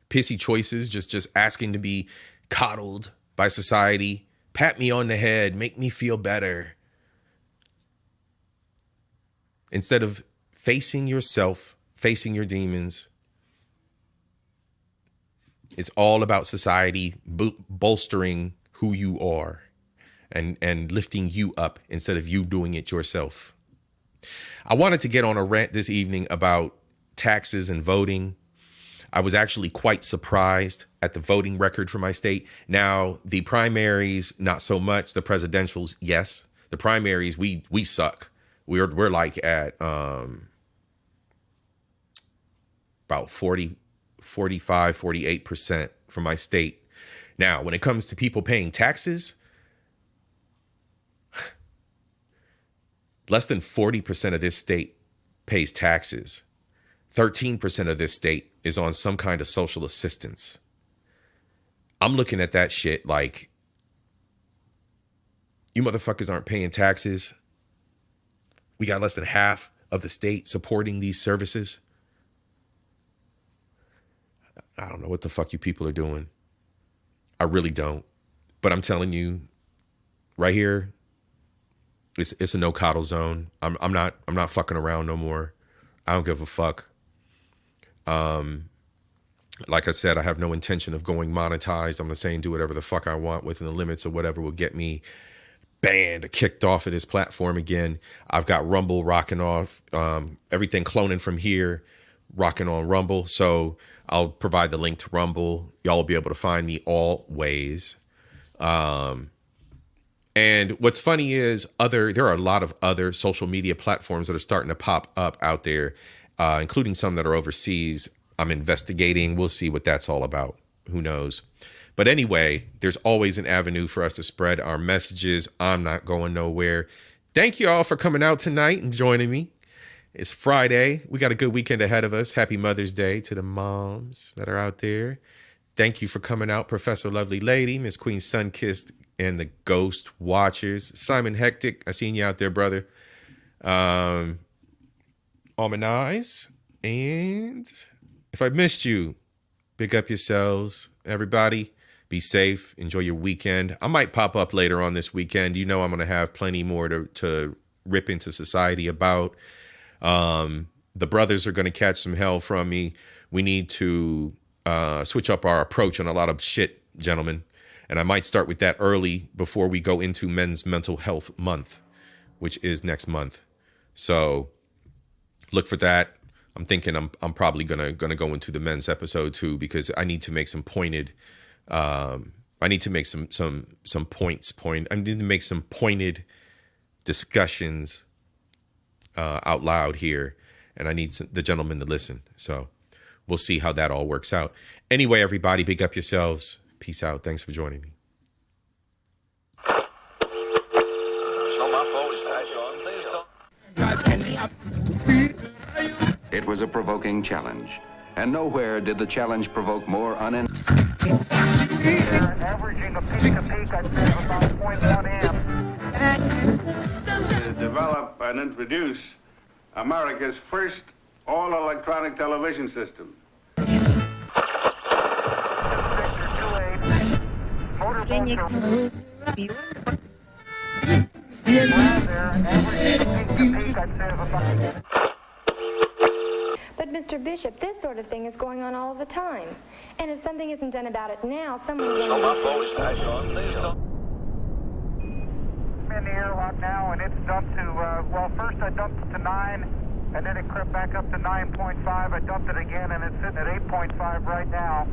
Pissy choices, just asking to be coddled by society. Pat me on the head, make me feel better. Instead of facing yourself, facing your demons. It's all about society bolstering who you are and lifting you up instead of you doing it yourself. I wanted to get on a rant this evening about taxes and voting. I was actually quite surprised at the voting record for my state. Now, the primaries, not so much. The presidentials, yes. The primaries, we suck. We're like at about 45, 48% for my state. Now, when it comes to people paying taxes, less than 40% of this state pays taxes. 13% of this state is on some kind of social assistance. I'm looking at that shit like, you motherfuckers aren't paying taxes. We got less than half of the state supporting these services. I don't know what the fuck you people are doing. I really don't. But I'm telling you, right here, it's a no coddle zone. I'm not fucking around no more. I don't give a fuck. Like I said, I have no intention of going monetized. I'm saying do whatever the fuck I want within the limits of whatever will get me banned or kicked off of this platform again. I've got Rumble rocking off, everything cloning from here, rocking on Rumble. So I'll provide the link to Rumble. Y'all will be able to find me always. And what's funny is there are a lot of other social media platforms that are starting to pop up out there, including some that are overseas. I'm investigating. We'll see what that's all about. Who knows? But anyway, there's always an avenue for us to spread our messages. I'm not going nowhere. Thank you all for coming out tonight and joining me. It's Friday. We got a good weekend ahead of us. Happy Mother's Day to the moms that are out there. Thank you for coming out, Professor Lovely Lady, Miss Queen Sunkissed, and the Ghost Watchers. Simon Hectic, I seen you out there, brother. Almond Eyes. And if I missed you, big up yourselves, everybody. Be safe. Enjoy your weekend. I might pop up later on this weekend. You know I'm going to have plenty more to rip into society about. The brothers are going to catch some hell from me. We need to switch up our approach on a lot of shit, gentlemen. And I might start with that early before we go into Men's Mental Health Month, which is next month. So look for that. I'm thinking I'm probably gonna go into the men's episode too, because I need to make some pointed. I need to make some points. I need to make some pointed discussions out loud here, and I need the gentlemen to listen. So we'll see how that all works out. Anyway, everybody, big up yourselves. Peace out. Thanks for joining me. It was a provoking challenge, and nowhere did the challenge provoke more averaging a peak, I'd say about 0.1 amp. To develop and introduce America's first all-electronic television system. But Mr. Bishop, this sort of thing is going on all the time. And if something isn't done about it now, someone's going to... I'm in the airlock now, and it's dumped to, well, first I dumped it to 9, and then it crept back up to 9.5. I dumped it again, and it's sitting at 8.5 right now.